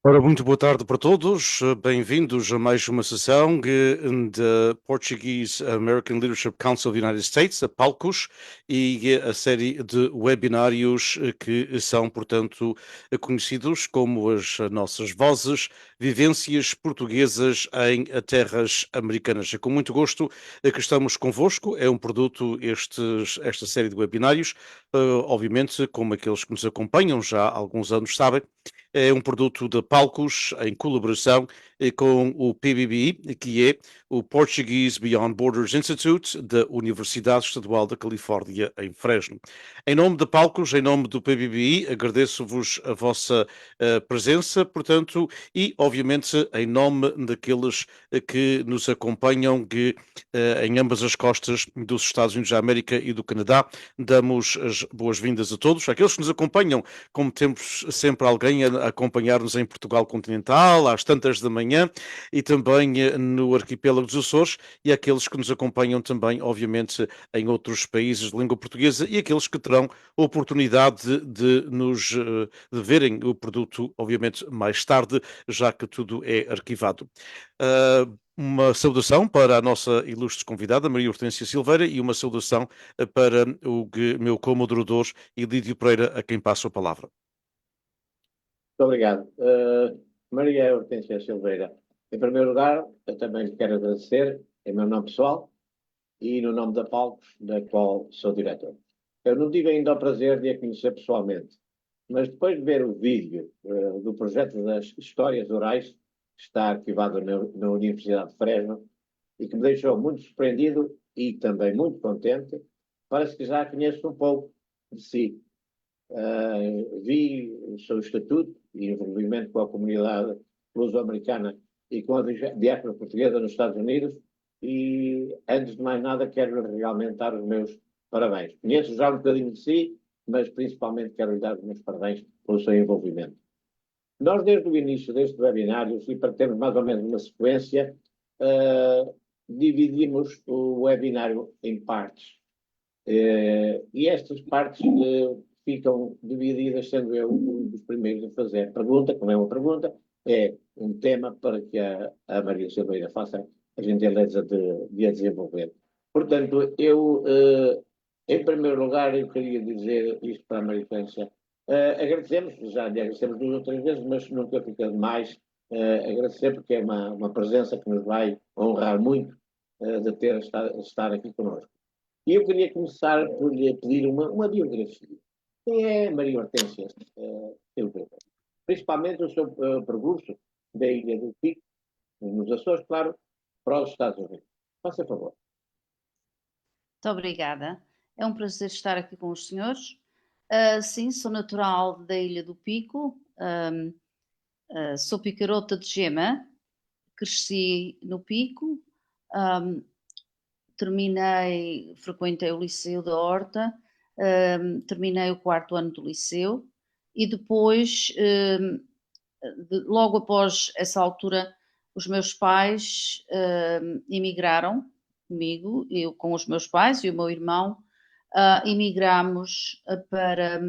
Ora, muito boa tarde para todos. Bem-vindos a mais uma sessão da Portuguese American Leadership Council of the United States, a PALCUS, e a série de webinários que são, portanto, conhecidos como as nossas vozes, vivências portuguesas em terras americanas. É com muito gosto que estamos convosco. É um produto esta série de webinários, obviamente, como aqueles que nos acompanham já há alguns anos sabem. É um produto de Palcos em colaboração com o PBBI, que é o Portuguese Beyond Borders Institute da Universidade Estadual da Califórnia, em Fresno. Em nome de Palcos, em nome do PBBI, agradeço-vos a vossa presença, portanto, e, obviamente, em nome daqueles que nos acompanham em ambas as costas dos Estados Unidos da América e do Canadá, damos as boas-vindas a todos. Aqueles que nos acompanham, como temos sempre alguém a acompanhar-nos em Portugal continental, às tantas da manhã, e também no arquipélago dos Açores, e aqueles que nos acompanham também, obviamente, em outros países de língua portuguesa, e aqueles que terão oportunidade de verem o produto, obviamente, mais tarde, já que tudo é arquivado. Uma saudação para a nossa ilustre convidada, Maria Hortência Silveira, e uma saudação para o meu co-moderador, Lídio Pereira, a quem passo a palavra. Muito obrigado. Maria Hortência Silveira, em primeiro lugar, eu também lhe quero agradecer, em meu nome pessoal e no nome da Palcos, da qual sou diretor. Eu não tive ainda o prazer de a conhecer pessoalmente, mas depois de ver o vídeo do projeto das histórias orais, que está arquivado na Universidade de Fresno, e que me deixou muito surpreendido e também muito contente, parece que já conheço um pouco de si. Vi o seu estatuto e envolvimento com a comunidade luso-americana e com a diáspora portuguesa nos Estados Unidos e, antes de mais nada, quero realmente dar os meus parabéns. Conheço já um bocadinho de si, mas principalmente quero lhe dar os meus parabéns pelo seu envolvimento. Nós, desde o início deste webinário, e para termos mais ou menos uma sequência, dividimos o webinário em partes. E estas partes ficam divididas, sendo eu um dos primeiros a fazer a pergunta, que não é uma pergunta, é um tema para que a Maria Silveira faça a gentileza de a desenvolver. Portanto, em primeiro lugar, eu queria dizer isto para a Maria Clência. Agradecemos, já lhe agradecemos 2 ou 3 vezes, mas nunca fica demais agradecer, porque é uma presença que nos vai honrar muito de estar aqui connosco. E eu queria começar por lhe pedir uma biografia. Quem é Maria Hortência Silveira? Principalmente o seu percurso da Ilha do Pico, nos Açores, claro, para os Estados Unidos. Faça favor. Muito obrigada. É um prazer estar aqui com os senhores. Sim, sou natural da Ilha do Pico, sou picarota de gema, cresci no Pico, frequentei o Liceu da Horta, terminei o 4º ano do liceu e depois, logo após essa altura, os meus pais emigraram comigo, eu com os meus pais e o meu irmão, emigramos para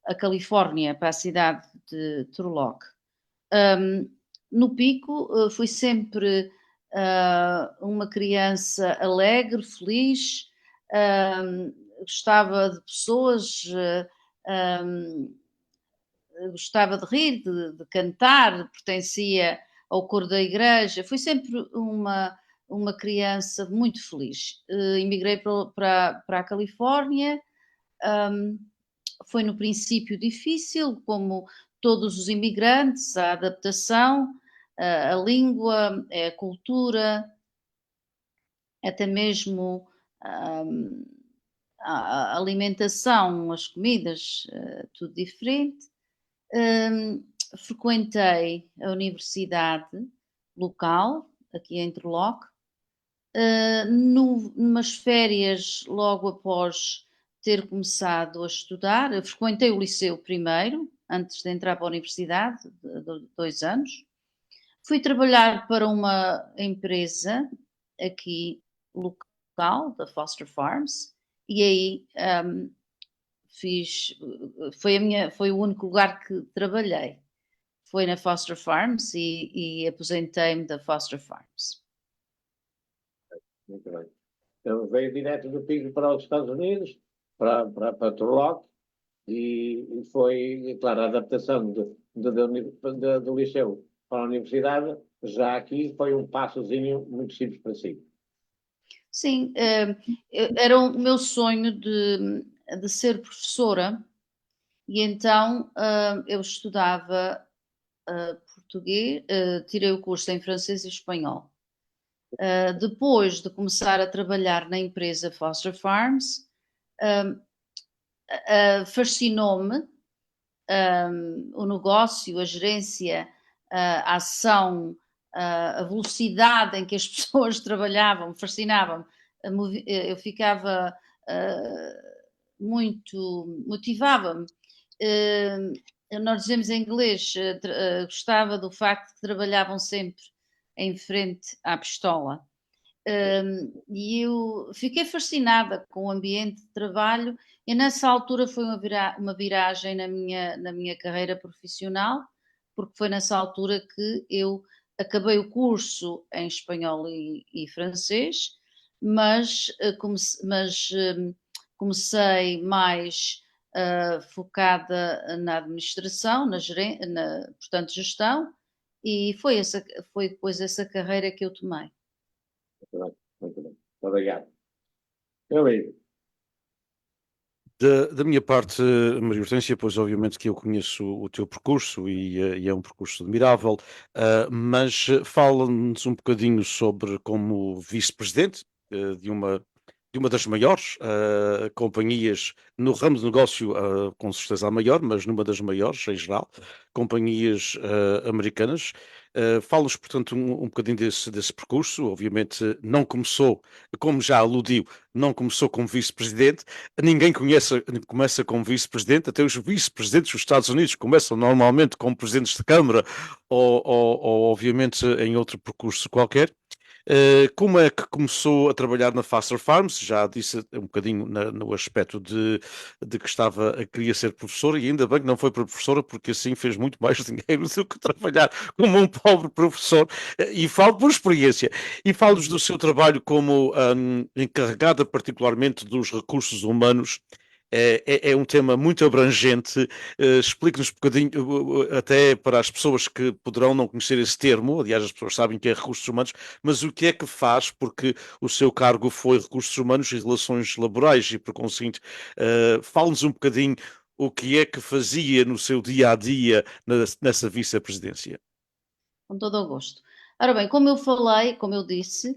a Califórnia, para a cidade de Turlock. No Pico fui sempre uma criança alegre, feliz, gostava de pessoas, gostava de rir, de cantar, pertencia ao coro da igreja, fui sempre uma criança muito feliz. Emigrei para a Califórnia, foi no princípio difícil, como todos os imigrantes, a adaptação, a língua, a cultura, até mesmo a alimentação, as comidas, tudo diferente. Frequentei a universidade local, aqui em Turlock, numas férias logo após ter começado a estudar. Eu frequentei o liceu primeiro, antes de entrar para a universidade, de 2 anos. Fui trabalhar para uma empresa aqui local, da Foster Farms, e aí foi o único lugar que trabalhei. Foi na Foster Farms e aposentei-me da Foster Farms. Muito bem. Então veio direto do Pico para os Estados Unidos, para Turlock, e foi, claro, a adaptação do liceu para a universidade, já aqui foi um passozinho muito simples para si. Sim, era o meu sonho de ser professora, e então eu estudava português, tirei o curso em francês e espanhol. Depois de começar a trabalhar na empresa Foster Farms, fascinou-me o negócio, a gerência, a ação, a velocidade em que as pessoas trabalhavam, fascinava-me. Eu ficava muito, motivava-me. Nós dizemos em inglês, gostava do facto de que trabalhavam sempre em frente à pistola. E eu fiquei fascinada com o ambiente de trabalho, e nessa altura foi uma viragem na minha carreira profissional, porque foi nessa altura que eu acabei o curso em espanhol e francês, mas comecei mais focada na administração, portanto, gestão, e foi depois essa carreira que eu tomei. Muito bem, muito bem. Obrigado. Meu amigo. Da minha parte, Maria Hortência, pois obviamente que eu conheço o teu percurso e é um percurso admirável, mas fala-nos um bocadinho sobre como vice-presidente de uma das maiores companhias no ramo de negócio, com certeza a maior, mas numa das maiores em geral, companhias americanas. Fala-nos, portanto, um bocadinho desse percurso. Obviamente não começou, como já aludiu, não começou como vice-presidente. Ninguém começa como vice-presidente, até os vice-presidentes dos Estados Unidos começam normalmente como presidentes de Câmara ou obviamente em outro percurso qualquer. Como é que começou a trabalhar na Faster Farms? Já disse um bocadinho no aspecto de que queria ser professora, e ainda bem que não foi professora, porque assim fez muito mais dinheiro do que trabalhar como um pobre professor. E falo por experiência. E falo-vos do seu trabalho como encarregada particularmente dos recursos humanos. É um tema muito abrangente. Explique-nos um bocadinho, até para as pessoas que poderão não conhecer esse termo, aliás, as pessoas sabem que é recursos humanos, mas o que é que faz? Porque o seu cargo foi recursos humanos e relações laborais, e por conseguinte, fale-nos um bocadinho o que é que fazia no seu dia a dia nessa vice-presidência. Com todo o gosto. Ora bem, como eu falei, como eu disse,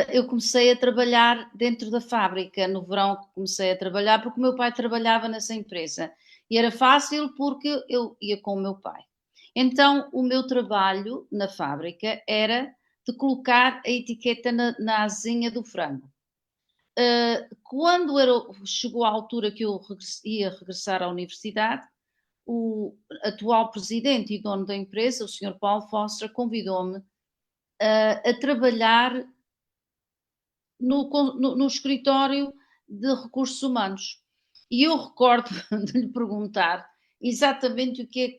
eu comecei a trabalhar dentro da fábrica. No verão comecei a trabalhar porque o meu pai trabalhava nessa empresa. E era fácil porque eu ia com o meu pai. Então, o meu trabalho na fábrica era de colocar a etiqueta na asinha do frango. Quando chegou a altura que eu ia regressar à universidade, o atual presidente e dono da empresa, o Sr. Paulo Foster, convidou-me a trabalhar no escritório de recursos humanos. E eu recordo de lhe perguntar exatamente o que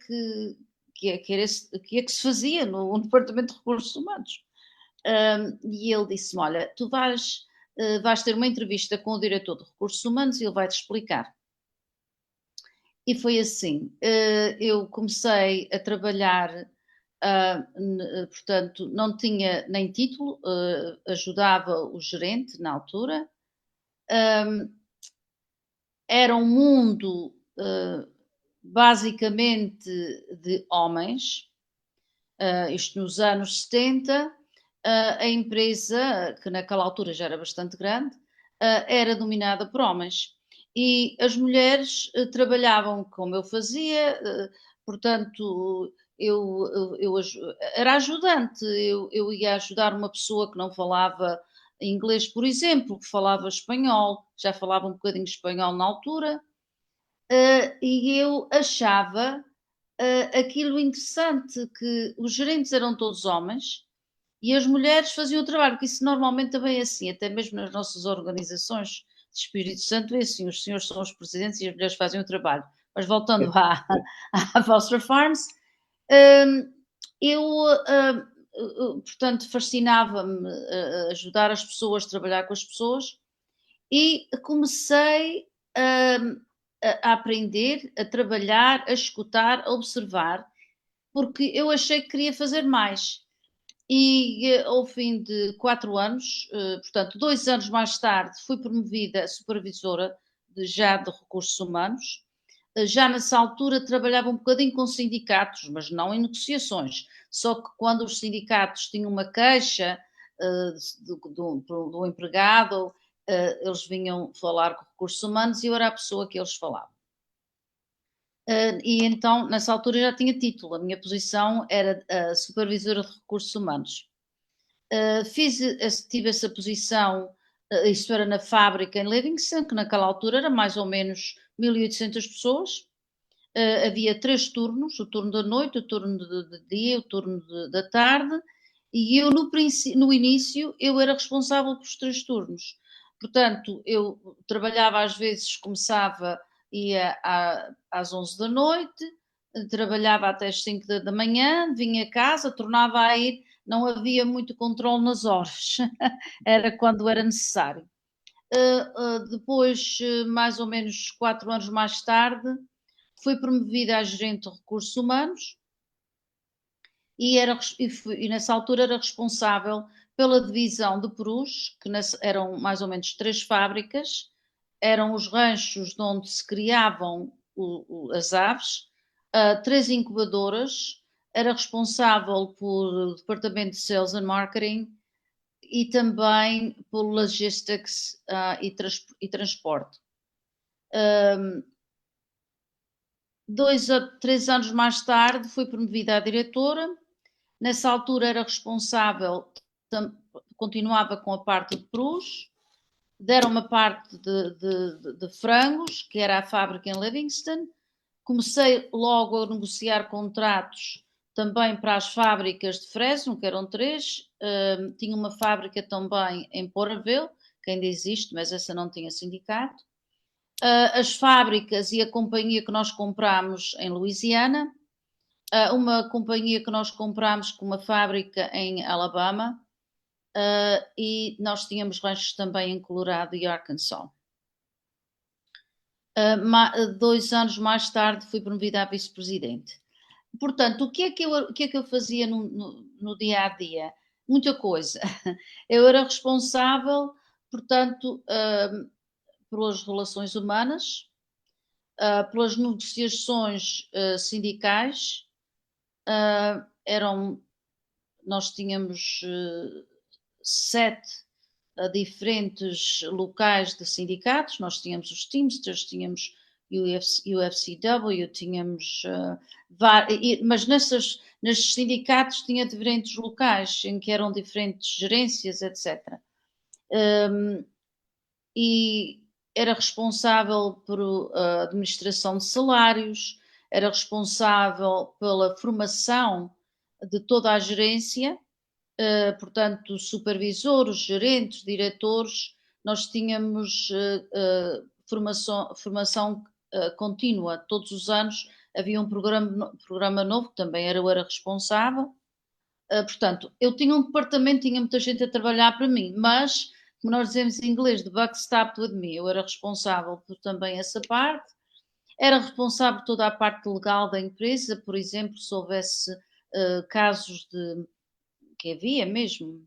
é que se fazia no Departamento de Recursos Humanos. E ele disse-me: Olha, tu vais ter uma entrevista com o diretor de Recursos Humanos e ele vai-te explicar. E foi assim, eu comecei a trabalhar, portanto, não tinha nem título, ajudava o gerente na altura. Era um mundo basicamente de homens, isto nos anos 70. A empresa, que naquela altura já era bastante grande, era dominada por homens. E as mulheres trabalhavam como eu fazia, portanto, era ajudante, eu ia ajudar uma pessoa que não falava inglês, por exemplo, que falava espanhol, já falava um bocadinho espanhol na altura, e eu achava aquilo interessante, que os gerentes eram todos homens e as mulheres faziam o trabalho, porque isso normalmente também é assim, até mesmo nas nossas organizações de Espírito Santo é assim, os senhores são os presidentes e as mulheres fazem o trabalho. Mas voltando à Foster Farms, eu, portanto, fascinava-me ajudar as pessoas, trabalhar com as pessoas, e comecei a aprender, a trabalhar, a escutar, a observar, porque eu achei que queria fazer mais. E ao fim de 4 anos, portanto, 2 anos mais tarde, fui promovida a supervisora já de recursos humanos. Já nessa altura trabalhava um bocadinho com sindicatos, mas não em negociações. Só que quando os sindicatos tinham uma queixa do empregado, eles vinham falar com recursos humanos e eu era a pessoa que eles falavam. E então, nessa altura, já tinha título. A minha posição era a supervisora de recursos humanos. Tive essa posição, isto era na fábrica em Livingston, que naquela altura era mais ou menos 1800 pessoas. Havia 3 turnos, o turno da noite, o turno de dia, o turno da tarde, e eu no início eu era responsável pelos 3 turnos. Portanto, eu trabalhava às vezes, ia às 11 da noite, trabalhava até às 5 da manhã, vinha a casa, tornava a ir, não havia muito controle nas horas, era quando era necessário. Depois, mais ou menos 4 anos mais tarde, fui promovida a gerente de recursos humanos e nessa altura era responsável pela divisão de perus, que eram mais ou menos 3 fábricas, eram os ranchos de onde se criavam as aves, 3 incubadoras, era responsável por departamento de Sales and Marketing e também por Logistics e transporte. 2 a 3 anos mais tarde fui promovida a diretora. Nessa altura era responsável, continuava com a parte de perus, deram uma parte de frangos, que era a fábrica em Livingston. Comecei logo a negociar contratos também para as fábricas de Fresno, que eram 3, tinha uma fábrica também em Porterville, que ainda existe, mas essa não tinha sindicato. As fábricas e a companhia que nós comprámos em Louisiana, uma companhia que nós comprámos com uma fábrica em Alabama, e nós tínhamos ranchos também em Colorado e Arkansas. 2 anos mais tarde fui promovida a vice-presidente. Portanto, o que é que eu fazia no dia a dia? Muita coisa. Eu era responsável, portanto, pelas relações humanas, pelas negociações sindicais. Nós tínhamos 7 diferentes locais de sindicatos. Nós tínhamos os Teamsters, tínhamos UFCW, tínhamos mas nesses sindicatos tinha diferentes locais em que eram diferentes gerências, etc. E era responsável por administração de salários, era responsável pela formação de toda a gerência, portanto, supervisores, gerentes, diretores. Nós tínhamos formação contínua, todos os anos havia um programa novo, que também eu era responsável. Portanto, eu tinha um departamento, tinha muita gente a trabalhar para mim, mas, como nós dizemos em inglês, the buck stopped with me. Eu era responsável por também essa parte, era responsável por toda a parte legal da empresa, por exemplo, se houvesse casos que havia mesmo,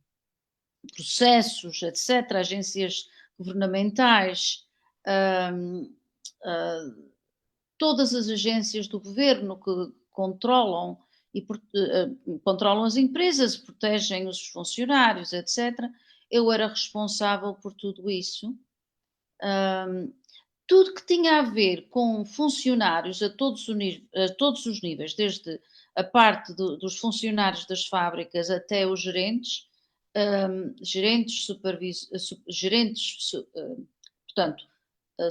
processos, etc., agências governamentais, todas as agências do governo que controlam controlam as empresas, protegem os funcionários, etc. Eu era responsável por tudo isso. Tudo que tinha a ver com funcionários a todos os níveis, desde a parte dos funcionários das fábricas até os gerentes, portanto,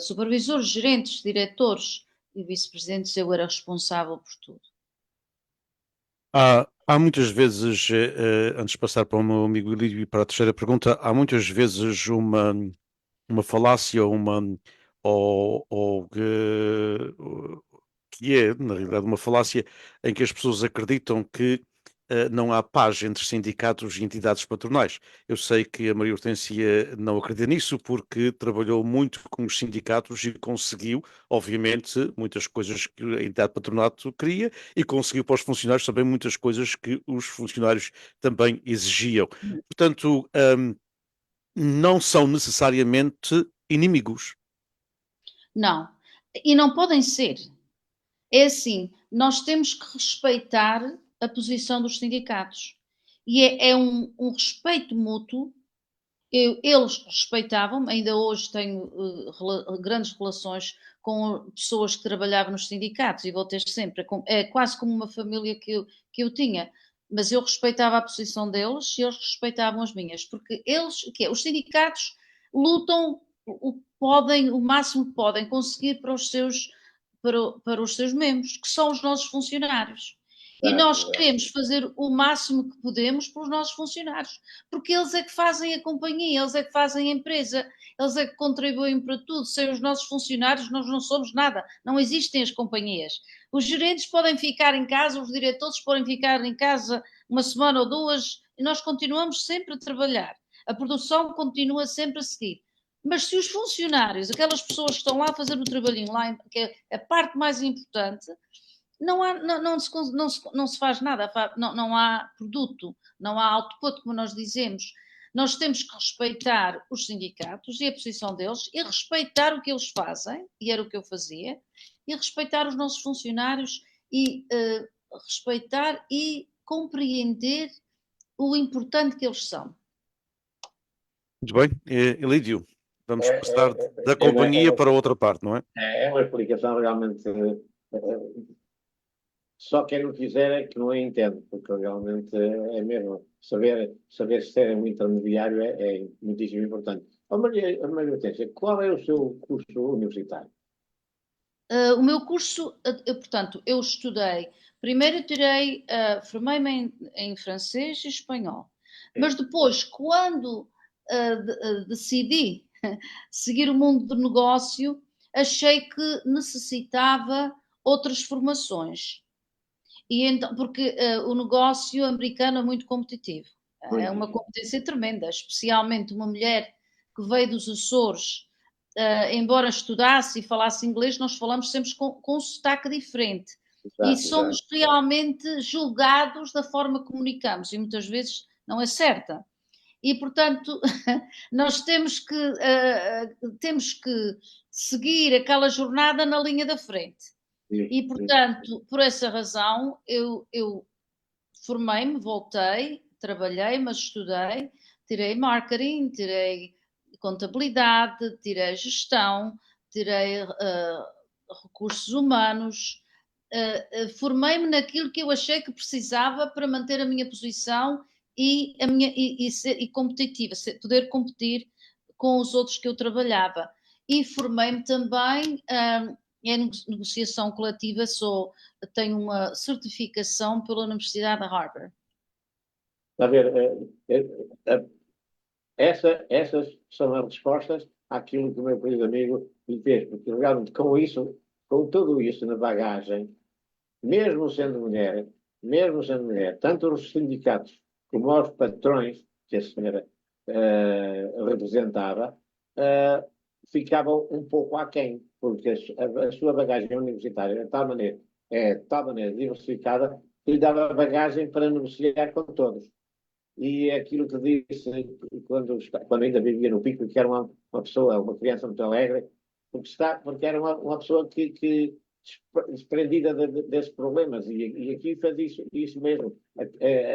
supervisores, gerentes, diretores e vice-presidentes, eu era responsável por tudo. Há muitas vezes, antes de passar para o meu amigo Lídio e para a terceira pergunta, há muitas vezes uma falácia, ou que é, na realidade, uma falácia em que as pessoas acreditam que não há paz entre sindicatos e entidades patronais. Eu sei que a Maria Hortência não acredita nisso porque trabalhou muito com os sindicatos e conseguiu, obviamente, muitas coisas que a entidade patronato queria e conseguiu para os funcionários também muitas coisas que os funcionários também exigiam. Portanto, não são necessariamente inimigos. Não, e não podem ser. É assim, nós temos que respeitar a posição dos sindicatos. E é um respeito mútuo. Eles respeitavam-me, ainda hoje tenho grandes relações com pessoas que trabalhavam nos sindicatos e vou ter sempre, é quase como uma família que eu tinha, mas eu respeitava a posição deles e eles respeitavam as minhas, porque os sindicatos lutam o máximo que podem conseguir para os seus membros, que são os nossos funcionários. E nós queremos fazer o máximo que podemos pelos nossos funcionários, porque eles é que fazem a companhia, eles é que fazem a empresa, eles é que contribuem para tudo. Sem os nossos funcionários, nós não somos nada, não existem as companhias. Os gerentes podem ficar em casa, os diretores podem ficar em casa uma semana ou 2, e nós continuamos sempre a trabalhar. A produção continua sempre a seguir. Mas se os funcionários, aquelas pessoas que estão lá a fazer o trabalhinho lá, que é a parte mais importante, não se faz nada, não há produto, não há output, como nós dizemos. Nós temos que respeitar os sindicatos e a posição deles e respeitar o que eles fazem, e era o que eu fazia, e respeitar os nossos funcionários e respeitar e compreender o importante que eles são. Muito bem, Elídio, vamos passar da companhia para outra parte, não é? É uma explicação realmente. Só quem não quiser é que não a entende, porque realmente é mesmo. Saber ser um intermediário é muitíssimo importante. Maria Hortência, qual é o seu curso universitário? O meu curso, portanto, eu estudei, primeiro tirei, formei-me em francês e espanhol, mas depois, quando decidi seguir o mundo do negócio, achei que necessitava outras formações. E então, porque o negócio americano é muito competitivo, é uma competência tremenda, especialmente uma mulher que veio dos Açores, embora estudasse e falasse inglês, nós falamos sempre com um sotaque diferente. E somos realmente julgados da forma que comunicamos, e muitas vezes não é certa. E, portanto, nós temos que seguir aquela jornada na linha da frente. E, portanto, por essa razão, eu formei-me, voltei, trabalhei, mas estudei, tirei marketing, tirei contabilidade, tirei gestão, tirei recursos humanos, formei-me naquilo que eu achei que precisava para manter a minha posição e, ser competitiva, poder competir com os outros que eu trabalhava. E formei-me também em negociação coletiva, tenho uma certificação pela Universidade de Harvard. Está a ver, essas são as respostas àquilo que o meu querido amigo lhe fez, porque realmente com isso, com tudo isso na bagagem, mesmo sendo mulher, tanto os sindicatos como os patrões que a senhora representava, ficavam um pouco aquém, porque a sua bagagem universitária é de tal maneira diversificada que lhe dava bagagem para negociar com todos. E aquilo que disse quando ainda vivia no Pico, que era uma pessoa, uma criança muito alegre, porque era uma pessoa que desprendida desses problemas, e aqui fez isso mesmo,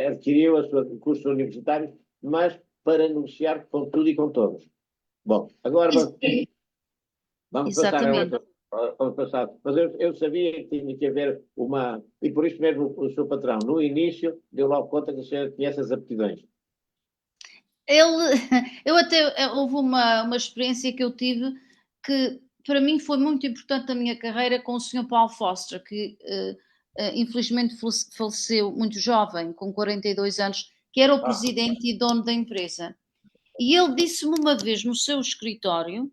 adquiriu o seu curso universitário, mas para negociar com tudo e com todos. Bom, agora vamos passar a outra. Vamos passar. Mas eu sabia que tinha que haver uma. E por isso mesmo o seu patrão, no início, deu logo conta que o senhor tinha essas aptidões. Houve uma experiência que eu tive que para mim foi muito importante na minha carreira com o Sr. Paul Foster, que infelizmente faleceu muito jovem, com 42 anos, que era o presidente e dono da empresa. E ele disse-me uma vez no seu escritório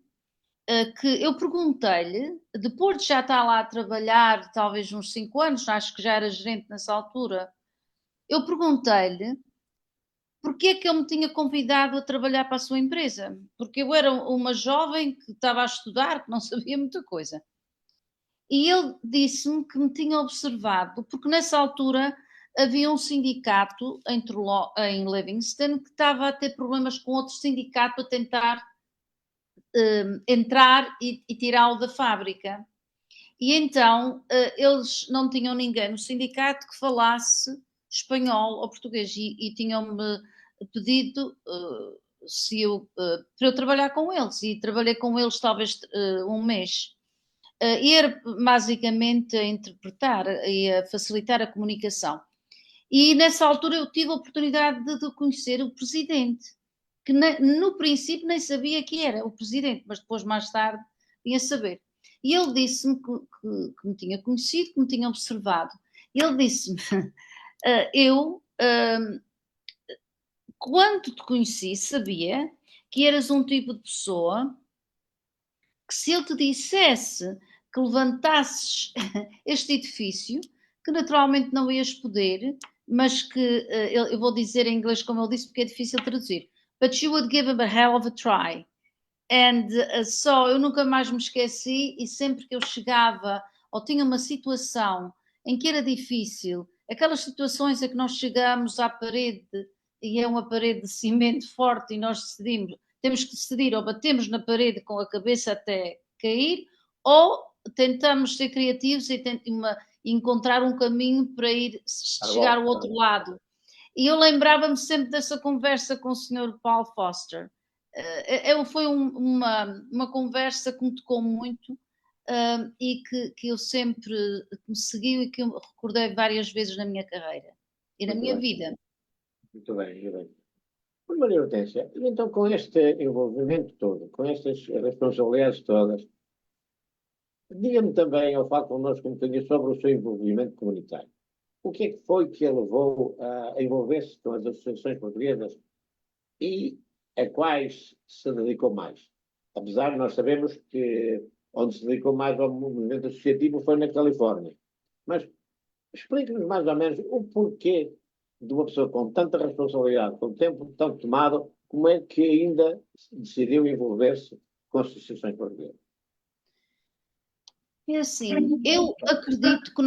que eu perguntei-lhe, depois de já estar lá a trabalhar, talvez uns 5 anos, acho que já era gerente nessa altura, eu perguntei-lhe porque é que ele me tinha convidado a trabalhar para a sua empresa? Porque eu era uma jovem que estava a estudar, que não sabia muita coisa. E ele disse-me que me tinha observado, porque nessa altura havia um sindicato em Livingston que estava a ter problemas com outro sindicato para tentar entrar e tirá-lo da fábrica. E então eles não tinham ninguém no sindicato que falasse espanhol ou português e tinham-me pedido para eu trabalhar com eles, e trabalhei com eles talvez um mês. E era basicamente a interpretar e a facilitar a comunicação. E nessa altura eu tive a oportunidade de conhecer o presidente, que no princípio nem sabia que era o presidente, mas depois mais tarde vinha saber. E ele disse-me que me tinha conhecido, que me tinha observado. Ele disse-me, eu quando te conheci sabia que eras um tipo de pessoa que se ele te dissesse que levantasses este edifício, que naturalmente não ias poder, mas que eu vou dizer em inglês como ele disse porque é difícil traduzir, but you would give him a hell of a try. And eu nunca mais me esqueci, e sempre que eu chegava ou tinha uma situação em que era difícil, aquelas situações em que nós chegamos à parede e é uma parede de cimento forte e nós temos que decidir ou batemos na parede com a cabeça até cair, ou tentamos ser criativos e encontrar um caminho para chegar ao outro lado. E eu lembrava-me sempre dessa conversa com o Sr. Paul Foster. Foi uma conversa que me tocou muito e que eu sempre me seguiu e que eu recordei várias vezes na minha carreira e na minha vida. Muito bem, muito bem. Por Maria Hortência, e então com este envolvimento todo, com estas responsabilidades todas, Diga-me também, ao falar connosco um bocadinho sobre o seu envolvimento comunitário. O que é que foi que a levou a envolver-se com as associações portuguesas e a quais se dedicou mais? Apesar de nós sabemos que onde se dedicou mais ao movimento associativo foi na Califórnia. Mas explique-nos mais ou menos o porquê de uma pessoa com tanta responsabilidade, com tempo tão tomado, como é que ainda decidiu envolver-se com as associações portuguesas? É assim, eu acredito que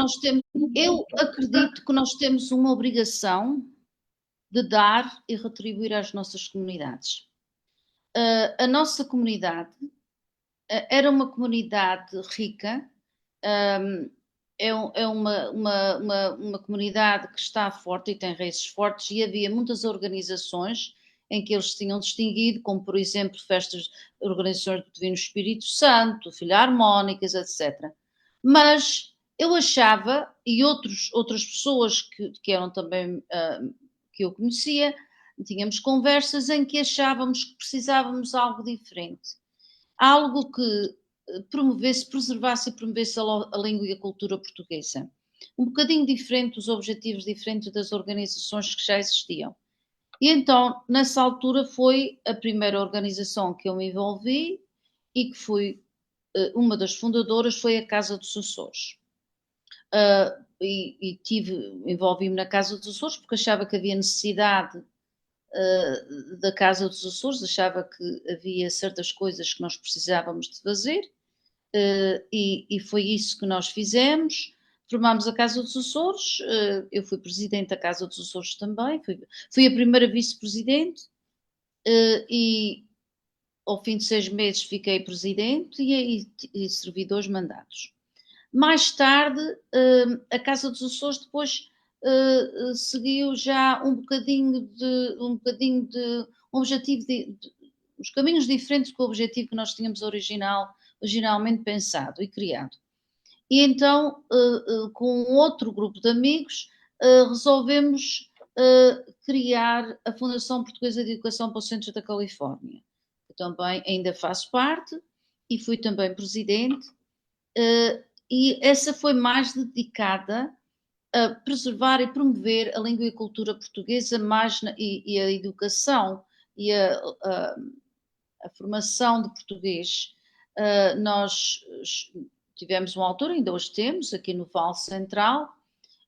nós temos uma obrigação de dar e retribuir às nossas comunidades. A nossa comunidade era uma comunidade rica, é uma comunidade que está forte e tem raízes fortes, e havia muitas organizações em que eles se tinham distinguido, como por exemplo organizações do Divino Espírito Santo, filarmónicas, etc. Mas eu achava, e outras pessoas que eram também que eu conhecia, tínhamos conversas em que achávamos que precisávamos de algo diferente. Algo que preservasse e promovesse a língua e a cultura portuguesa. Um bocadinho diferente, os objetivos diferentes das organizações que já existiam. E então, nessa altura, foi a primeira organização que eu me envolvi e que fui uma das fundadoras, foi a Casa dos Açores. Envolvi-me na Casa dos Açores porque achava que havia necessidade da Casa dos Açores, achava que havia certas coisas que nós precisávamos de fazer, e foi isso que nós fizemos. Formámos a Casa dos Açores, eu fui presidente da Casa dos Açores também, fui a primeira vice-presidente, e ao fim de 6 meses fiquei presidente e servi 2 mandatos. Mais tarde, a Casa dos Açores depois seguiu já um bocadinho de um objetivo os caminhos diferentes do objetivo que nós tínhamos originalmente pensado e criado. E então, com outro grupo de amigos, resolvemos criar a Fundação Portuguesa de Educação para o Centro da Califórnia. Eu também ainda faço parte e fui também presidente, e essa foi mais dedicada a preservar e promover a língua e a cultura portuguesa e a educação e a formação de português. Nós tivemos uma altura, ainda hoje temos, aqui no Vale Central,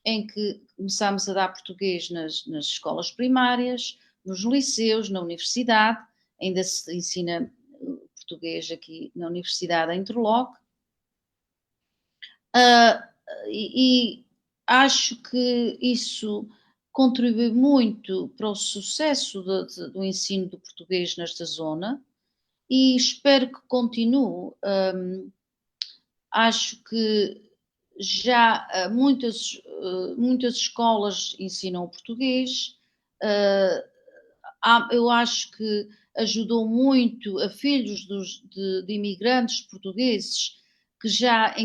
em que começámos a dar português nas escolas primárias, nos liceus, na universidade, ainda se ensina português aqui na Universidade em Interlock. E acho que isso contribui muito para o sucesso do ensino do português nesta zona e espero que continue. Acho que já muitas escolas ensinam o português. Eu acho que ajudou muito a filhos de imigrantes portugueses que já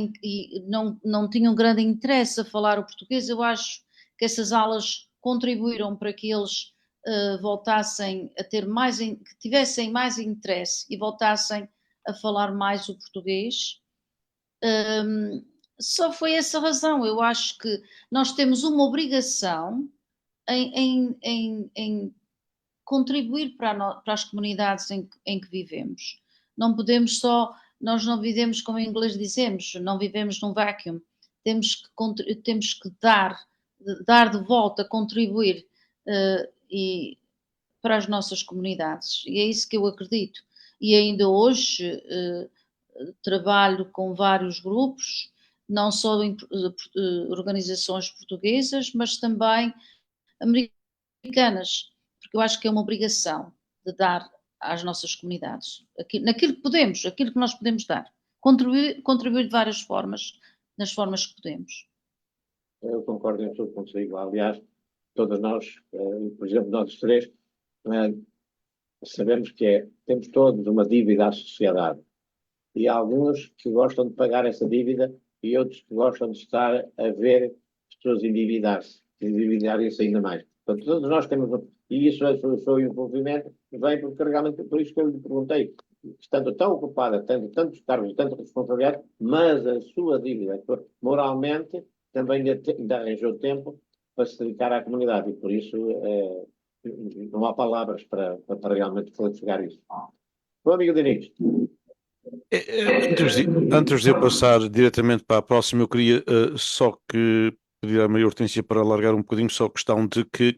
não tinham grande interesse a falar o português. Eu acho que essas aulas contribuíram para que eles voltassem a ter que tivessem mais interesse e voltassem a falar mais o português. Só foi essa razão. Eu acho que nós temos uma obrigação em contribuir para as comunidades em que vivemos. Não podemos nós não vivemos, como em inglês dizemos, não vivemos num vacuum. Temos que dar de volta, contribuir para as nossas comunidades. E é isso que eu acredito. E ainda hoje trabalho com vários grupos, não só organizações portuguesas, mas também americanas, porque eu acho que é uma obrigação de dar às nossas comunidades, naquilo que podemos, aquilo que nós podemos dar. Contribuir de várias formas, nas formas que podemos. Eu concordo em tudo consigo. Aliás, todos nós, por exemplo, nós três, sabemos que temos todos uma dívida à sociedade. E há alguns que gostam de pagar essa dívida e outros que gostam de estar a ver as pessoas endividarem-se ainda mais. Portanto, todos nós temos, e isso é o seu envolvimento, vem porque realmente, por isso que eu lhe perguntei, estando tão ocupada, tendo tantos cargos, tanta responsabilidade, mas a sua dívida, moralmente, também ainda arranjou tempo para se dedicar à comunidade e por isso não há palavras para realmente classificar isso. Meu amigo Diniz, Antes de eu passar diretamente para a próxima, eu queria só que pedir à Maria Hortência para alargar um bocadinho só a questão de que,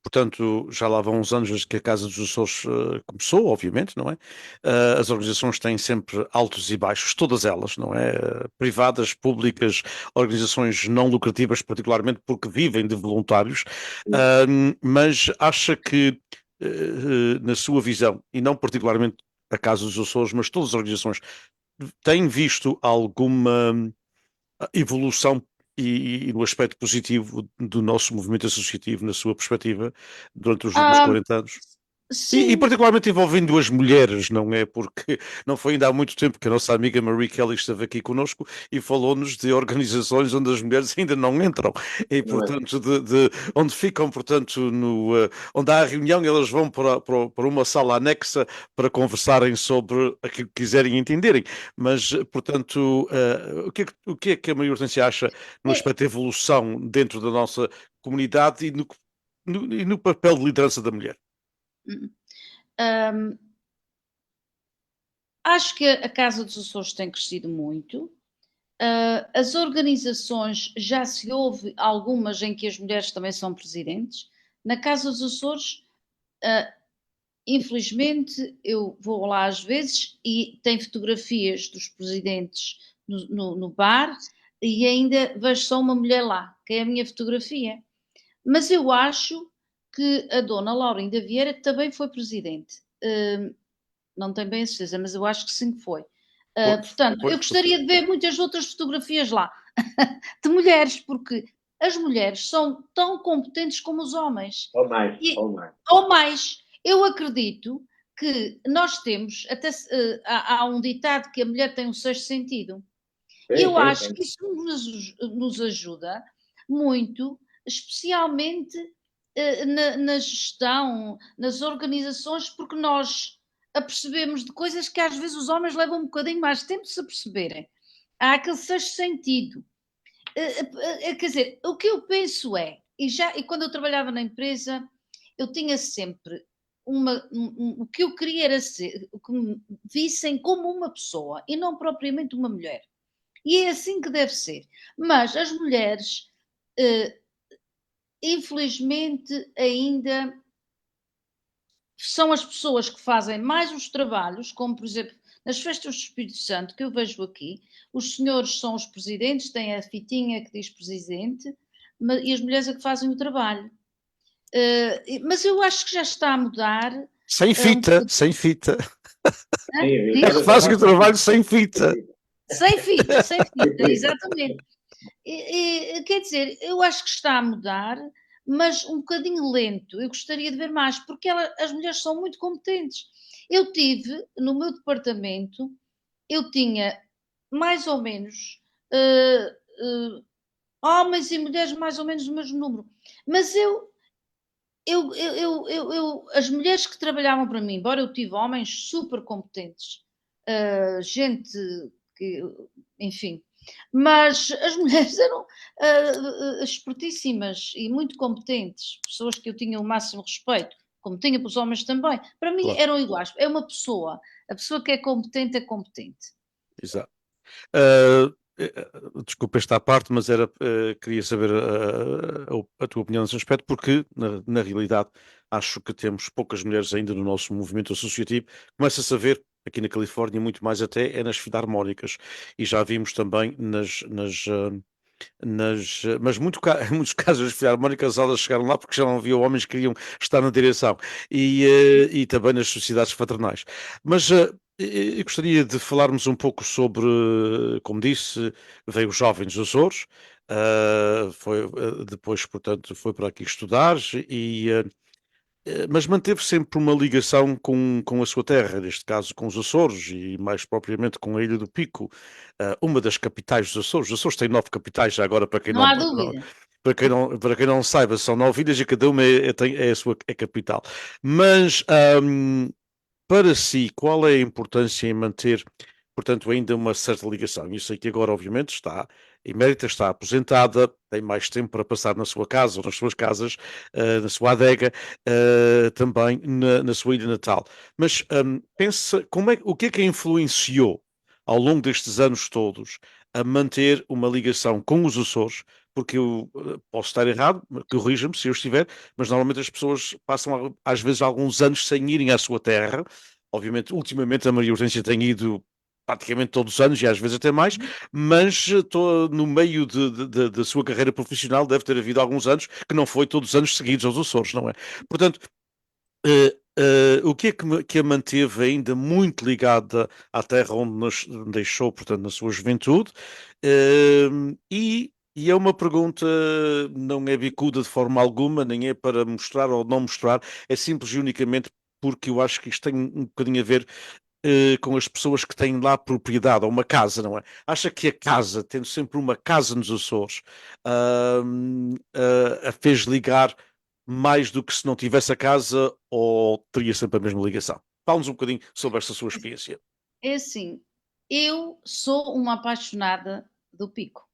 portanto, já lá vão uns anos desde que a Casa dos Açores começou, obviamente, não é? As organizações têm sempre altos e baixos, todas elas, não é? Privadas, públicas, organizações não lucrativas, particularmente porque vivem de voluntários, mas acha que, na sua visão, e não particularmente a Casa dos Açores, mas todas as organizações têm visto alguma evolução e no aspecto positivo do nosso movimento associativo, na sua perspectiva, durante os últimos Ah, 40 anos? E sim, particularmente envolvendo as mulheres, não é? Porque não foi ainda há muito tempo que a nossa amiga Marie Kelly esteve aqui connosco e falou-nos de organizações onde as mulheres ainda não entram e, não é? portanto, onde ficam, portanto, onde há a reunião, elas vão para uma sala anexa para conversarem sobre aquilo que quiserem e entenderem. Mas, portanto, o que é que a Maria Hortência acha no é, aspecto de evolução dentro da nossa comunidade e no papel de liderança da mulher? hum, acho que a Casa dos Açores tem crescido muito. As organizações, já se houve algumas em que as mulheres também são presidentes. Na Casa dos Açores, ah, infelizmente, eu vou lá às vezes e tem fotografias dos presidentes no bar e ainda vejo só uma mulher lá, que é a minha fotografia. Mas eu acho que a dona Laurinda Vieira também foi presidente. Não tenho bem a certeza, mas eu acho que sim que foi. Portanto, eu gostaria de ver muitas outras fotografias lá de mulheres, porque as mulheres são tão competentes como os homens. Ou mais, E, ou mais. ou mais, eu acredito que nós temos, até há um ditado que a mulher tem um sexto sentido. E Sim, eu sim, acho sim. que isso nos ajuda muito, especialmente na gestão, nas organizações, porque nós apercebemos de coisas que às vezes os homens levam um bocadinho mais tempo de se aperceberem. Há aquele sexto sentido. Quer dizer, o que eu penso é, e quando eu trabalhava na empresa, eu tinha sempre o que eu queria era ser, que me vissem como uma pessoa e não propriamente uma mulher. E é assim que deve ser. Mas as mulheres, eh, infelizmente, ainda são as pessoas que fazem mais os trabalhos, como por exemplo nas festas do Espírito Santo, que eu vejo aqui, os senhores são os presidentes, têm a fitinha que diz presidente, e as mulheres é que fazem o trabalho. Mas eu acho que já está a mudar. Sem fita, sem fita. Sim, É que fazem fazem o trabalho sem sem fita. fita. Sem fita, exatamente. Quer dizer, eu acho que está a mudar, mas um bocadinho lento. Eu gostaria de ver mais, porque as mulheres são muito competentes. Eu tive, no meu departamento, eu tinha mais ou menos homens e mulheres mais ou menos do mesmo número. Mas as mulheres que trabalhavam para mim, embora eu tive homens super competentes, gente que, enfim, mas as mulheres eram espertíssimas e muito competentes, pessoas que eu tinha o máximo respeito, como tinha para os homens também. Para mim Claro, eram iguais. É uma pessoa. A pessoa que é competente é competente. exato. Uh, Desculpa esta parte, mas queria saber a tua opinião nesse aspecto, porque na realidade acho que temos poucas mulheres ainda no nosso movimento associativo. Começa-se a ver aqui na Califórnia muito mais até é nas filarmónicas e já vimos também mas em muitos casos as filarmónicas elas chegaram lá porque já não havia homens que queriam estar na direção e também nas sociedades fraternais. Mas eu gostaria de falarmos um pouco sobre, como disse, veio os Jovens Açores, depois, portanto, foi para aqui estudar mas manteve sempre uma ligação com a sua terra, neste caso com os Açores e mais propriamente com a Ilha do Pico, uma das capitais dos Açores. Os Açores têm 9 capitais, já agora Não há dúvida. para quem não saiba, são 9 ilhas e cada uma é a sua capital. Mas para si, qual é a importância em manter, portanto, ainda uma certa ligação? Eu sei que agora, obviamente, está emérita, está aposentada, tem mais tempo para passar na sua casa ou nas suas casas, na sua adega, também na sua ilha natal. Mas pensa, o que é que a influenciou ao longo destes anos todos a manter uma ligação com os Açores? Porque eu posso estar errado, corrija-me se eu estiver, mas normalmente as pessoas passam às vezes alguns anos sem irem à sua terra. Obviamente, ultimamente a Maria Hortência tem ido praticamente todos os anos e às vezes até mais, mas no meio da sua carreira profissional deve ter havido alguns anos que não foi todos os anos seguidos aos Açores, não é? Portanto, o que é que a manteve ainda muito ligada à terra onde nos deixou, portanto, na sua juventude? E é uma pergunta, não é bicuda de forma alguma, nem é para mostrar ou não mostrar, é simples e unicamente porque eu acho que isto tem um bocadinho a ver com as pessoas que têm lá propriedade ou uma casa, não é? Acha que a casa, tendo sempre uma casa nos Açores, a fez ligar mais do que se não tivesse a casa ou teria sempre a mesma ligação? Fala-nos um bocadinho sobre esta sua experiência. É assim, eu sou uma apaixonada do Pico.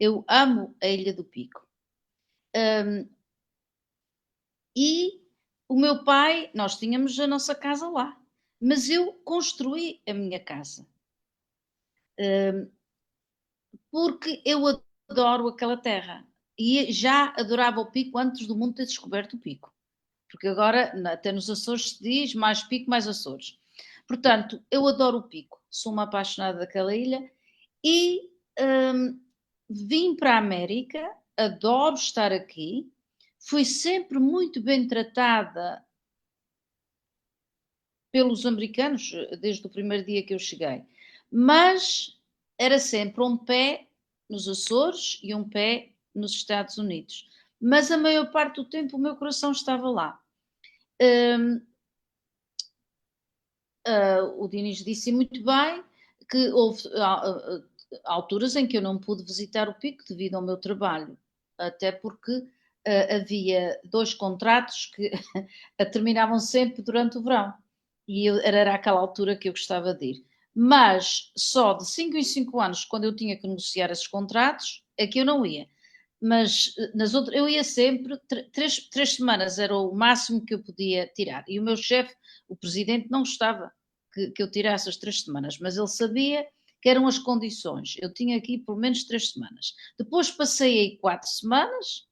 Eu amo a Ilha do Pico. Hum, e o meu pai, nós tínhamos a nossa casa lá, mas eu construí a minha casa. Hum, porque eu adoro aquela terra. E já adorava o Pico antes do mundo ter descoberto o Pico. Porque agora, até nos Açores se diz mais Pico, mais Açores. Portanto, eu adoro o Pico. Sou uma apaixonada daquela ilha e vim para a América, adoro estar aqui, fui sempre muito bem tratada pelos americanos, desde o primeiro dia que eu cheguei, mas era sempre um pé nos Açores e um pé nos Estados Unidos. Mas a maior parte do tempo o meu coração estava lá. O Dinis disse muito bem que houve alturas em que eu não pude visitar o Pico devido ao meu trabalho, até porque havia 2 contratos que terminavam sempre durante o verão e era aquela altura que eu gostava de ir. Mas só de 5 em 5 anos, quando eu tinha que negociar esses contratos, é que eu não ia. Mas nas outras, eu ia sempre, 3 semanas era o máximo que eu podia tirar. E o meu chefe, o presidente, não gostava que eu tirasse as 3 semanas, mas ele sabia que eram as condições. Eu tinha aqui pelo menos 3 semanas. Depois passei aí 4 semanas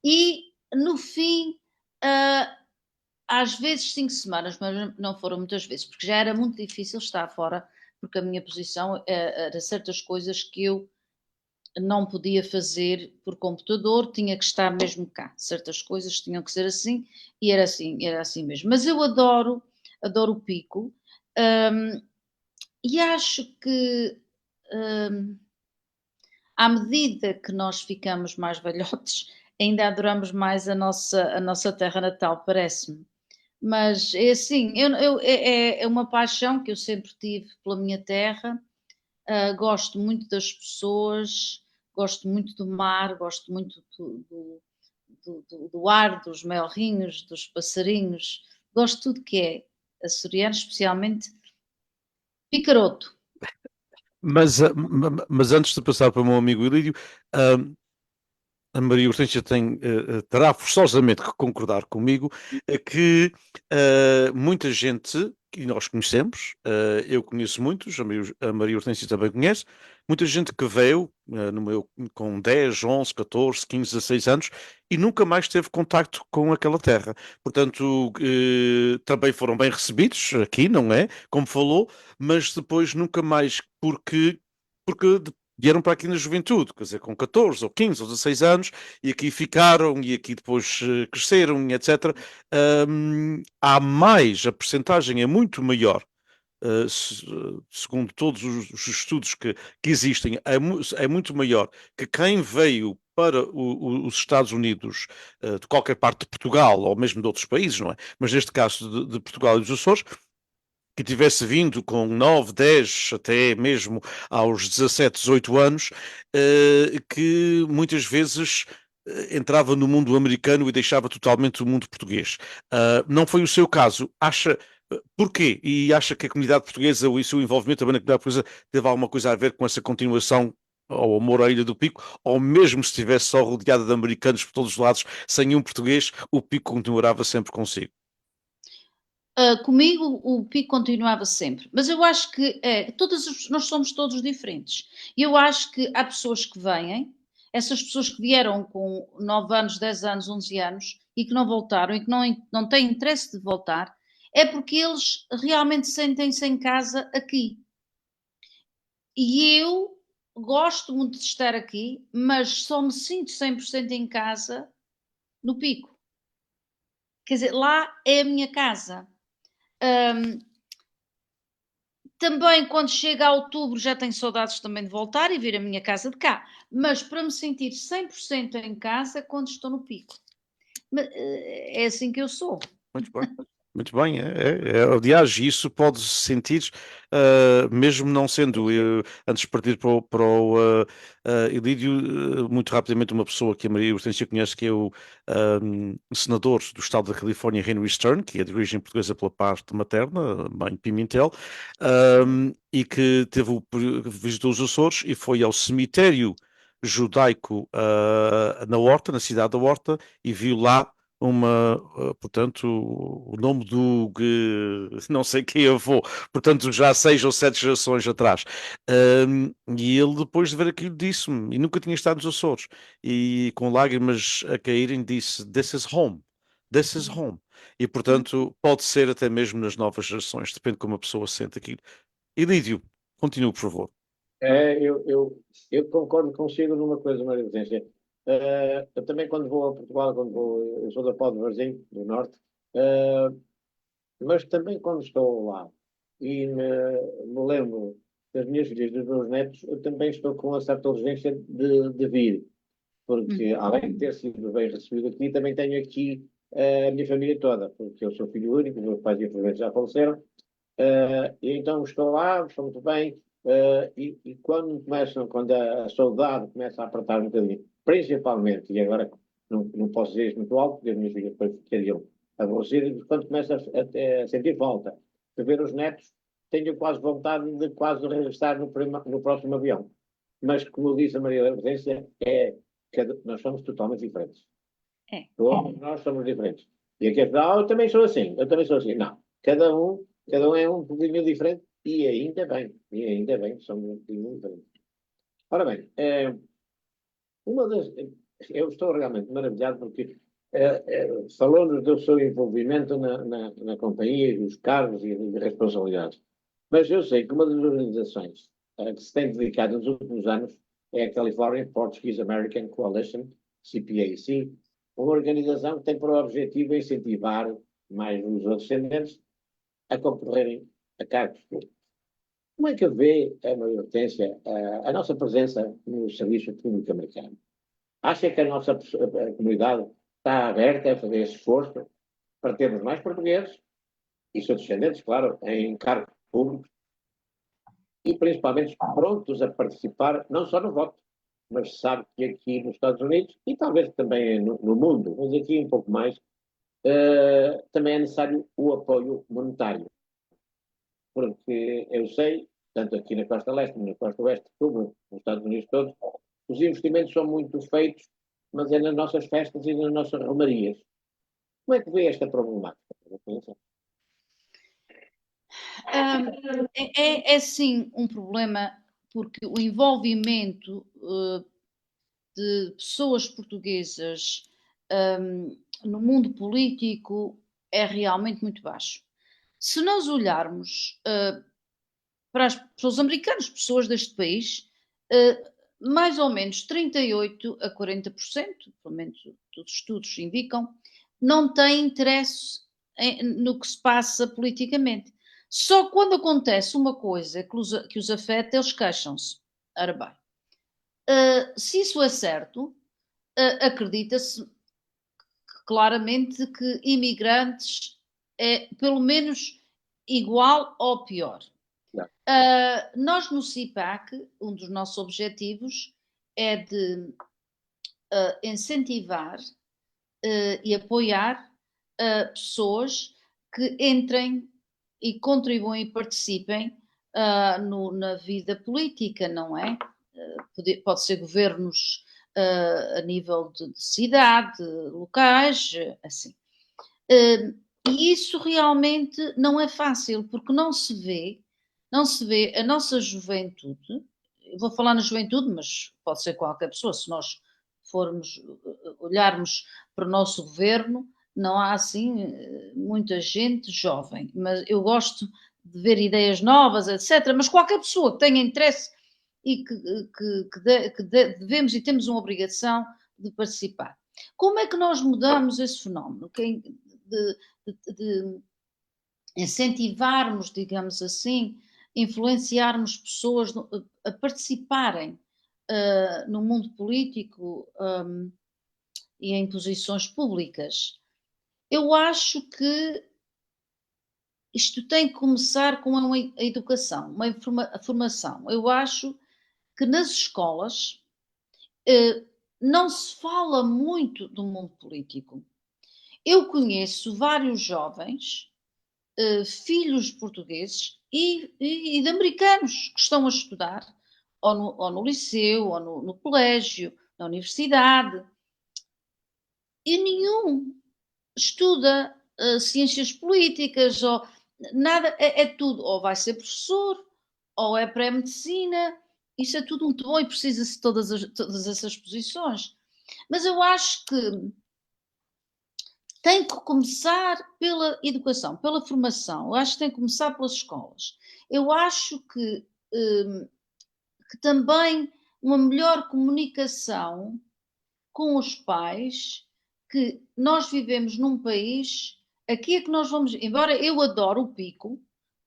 e no fim, às vezes 5 semanas, mas não foram muitas vezes, porque já era muito difícil estar fora, porque a minha posição era certas coisas que eu não podia fazer por computador, tinha que estar mesmo cá. Certas coisas tinham que ser assim e era assim mesmo. Mas eu adoro o Pico, e acho que à medida que nós ficamos mais velhotes, ainda adoramos mais a nossa terra natal, parece-me. Mas é assim, é uma paixão que eu sempre tive pela minha terra. Gosto muito das pessoas, gosto muito do mar, gosto muito do ar, dos melrinhos, dos passarinhos, gosto de tudo que é açoriano, especialmente picaroto. Mas antes de passar para o meu amigo Ilírio, a Maria Hortência terá forçosamente que concordar comigo que muita gente que nós conhecemos, eu conheço muitos, a Maria Hortência também conhece, muita gente que veio com 10, 11, 14, 15, 16 anos e nunca mais teve contacto com aquela terra. Portanto, também foram bem recebidos aqui, não é? Como falou, mas depois nunca mais, porque vieram para aqui na juventude, quer dizer, com 14 ou 15 ou 16 anos, e aqui ficaram, e aqui depois cresceram, e etc. Há mais, a percentagem é muito maior, segundo todos os estudos que existem, é muito maior que quem veio para os Estados Unidos, de qualquer parte de Portugal, ou mesmo de outros países, não é? Mas neste caso de Portugal e dos Açores, que tivesse vindo com 9, 10, até mesmo aos 17, 18 anos, que muitas vezes entrava no mundo americano e deixava totalmente o mundo português. Não foi o seu caso. Acha Porquê? E acha que a comunidade portuguesa, o seu envolvimento também na comunidade portuguesa, teve alguma coisa a ver com essa continuação ao amor à Ilha do Pico? Ou mesmo se estivesse só rodeada de americanos por todos os lados, sem um português, o Pico continuava sempre consigo? Comigo o pico continuava sempre, mas eu acho que nós somos todos diferentes. E eu acho que há pessoas que vêm, essas pessoas que vieram com 9 anos, 10 anos, 11 anos e que não voltaram e que não têm interesse de voltar, é porque eles realmente sentem-se em casa aqui. E eu gosto muito de estar aqui, mas só me sinto 100% em casa no Pico. Quer dizer, lá é a minha casa. Também quando chega a outubro já tenho saudades também de voltar e vir a minha casa de cá, mas para me sentir 100% em casa quando estou no Pico. É assim que eu sou. Muito bem. Muito bem, aliás, isso pode-se sentir, mesmo não sendo, antes de partir para o Ilídio, muito rapidamente uma pessoa que a Maria Hortência conhece, que é o senador do estado da Califórnia, Henry Stern, que é de origem portuguesa pela parte materna, mãe Pimentel, e que visitou os Açores e foi ao cemitério judaico na Horta, na cidade da Horta, e viu lá portanto, o nome do não sei quem avô, portanto, já 6 ou 7 gerações atrás. E ele, depois de ver aquilo, disse-me, e nunca tinha estado nos Açores, e com lágrimas a caírem, disse: This is home. This is home. E, portanto, pode ser até mesmo nas novas gerações, depende de como a pessoa sente aquilo. E Lídio, continue, por favor. Eu concordo consigo numa coisa, Maria Vicência. Eu também, quando vou a Portugal, eu sou da Pó de Varzim, do Norte, uh, mas também quando estou lá e me lembro das minhas filhas, dos meus netos, eu também estou com uma certa urgência de vir, porque além de ter sido bem recebido aqui, também tenho aqui a minha família toda, porque eu sou filho único, meus pais infelizmente já faleceram, e então estou lá, estou muito bem, e quando a saudade começa a apertar um bocadinho, principalmente, e agora não posso dizer isto muito alto, porque as minhas filhas depois ficariam aborrecidas, quando começo a sentir falta de ver os netos, tenho quase vontade de quase regressar no próximo avião. Mas, como disse a Maria da Presidência, nós somos totalmente diferentes. É. Todos nós somos diferentes. E aqui eu também sou assim, eu também sou assim. Não, cada um é um pouquinho diferente e ainda bem que somos um pouquinho diferentes. Ora bem, eu estou realmente maravilhado porque falou-nos do seu envolvimento na companhia, dos cargos e das responsabilidades. Mas eu sei que uma das organizações que se tem dedicado nos últimos anos é a California Portuguese American Coalition, CPAC, uma organização que tem por objetivo incentivar mais os outros descendentes a concorrerem a cargos públicos. Como é que vê, a Maria Hortência, a nossa presença no serviço público americano? Acha que a nossa comunidade está aberta a fazer esse esforço para termos mais portugueses e seus descendentes, claro, em cargos públicos e principalmente prontos a participar, não só no voto, mas sabe que aqui nos Estados Unidos e talvez também no mundo, mas aqui um pouco mais, também é necessário o apoio monetário. Porque eu sei, tanto aqui na Costa Leste como na Costa Oeste, como nos Estados Unidos todos, os investimentos são muito feitos, mas é nas nossas festas e nas nossas romarias. Como é que vê esta problemática? É sim um problema, porque o envolvimento de pessoas portuguesas no mundo político é realmente muito baixo. Se nós olharmos para os americanos, pessoas deste país, mais ou menos 38 a 40%, pelo menos os estudos indicam, não têm interesse no que se passa politicamente. Só quando acontece uma coisa que os afeta, eles queixam-se. Ora bem, se isso é certo, acredita-se claramente que imigrantes é pelo menos igual ou pior. Nós no CIPAC, um dos nossos objetivos é de incentivar e apoiar pessoas que entrem e contribuam e participem na vida política, não é? Pode ser governos a nível de cidade, locais, assim. E isso realmente não é fácil, porque não se vê a nossa juventude, eu vou falar na juventude, mas pode ser qualquer pessoa, se nós formos olharmos para o nosso governo, não há assim muita gente jovem, mas eu gosto de ver ideias novas, etc. Mas qualquer pessoa que tenha interesse e que devemos e temos uma obrigação de participar. Como é que nós mudamos esse fenómeno? De incentivarmos, digamos assim, influenciarmos pessoas a participarem no mundo político e em posições públicas. Eu acho que isto tem que começar com a educação, a formação. Eu acho que nas escolas não se fala muito do mundo político. Eu conheço vários jovens, filhos de portugueses e de americanos que estão a estudar, ou no liceu, ou no colégio, na universidade, e nenhum estuda ciências políticas, ou nada, é tudo, ou vai ser professor, ou é pré-medicina, isso é tudo muito bom e precisa-se de todas essas posições. Mas eu acho que tem que começar pela educação, pela formação. Eu acho que tem que começar pelas escolas. Eu acho que também uma melhor comunicação com os pais, que nós vivemos num país, aqui é que nós vamos, embora eu adoro o Pico,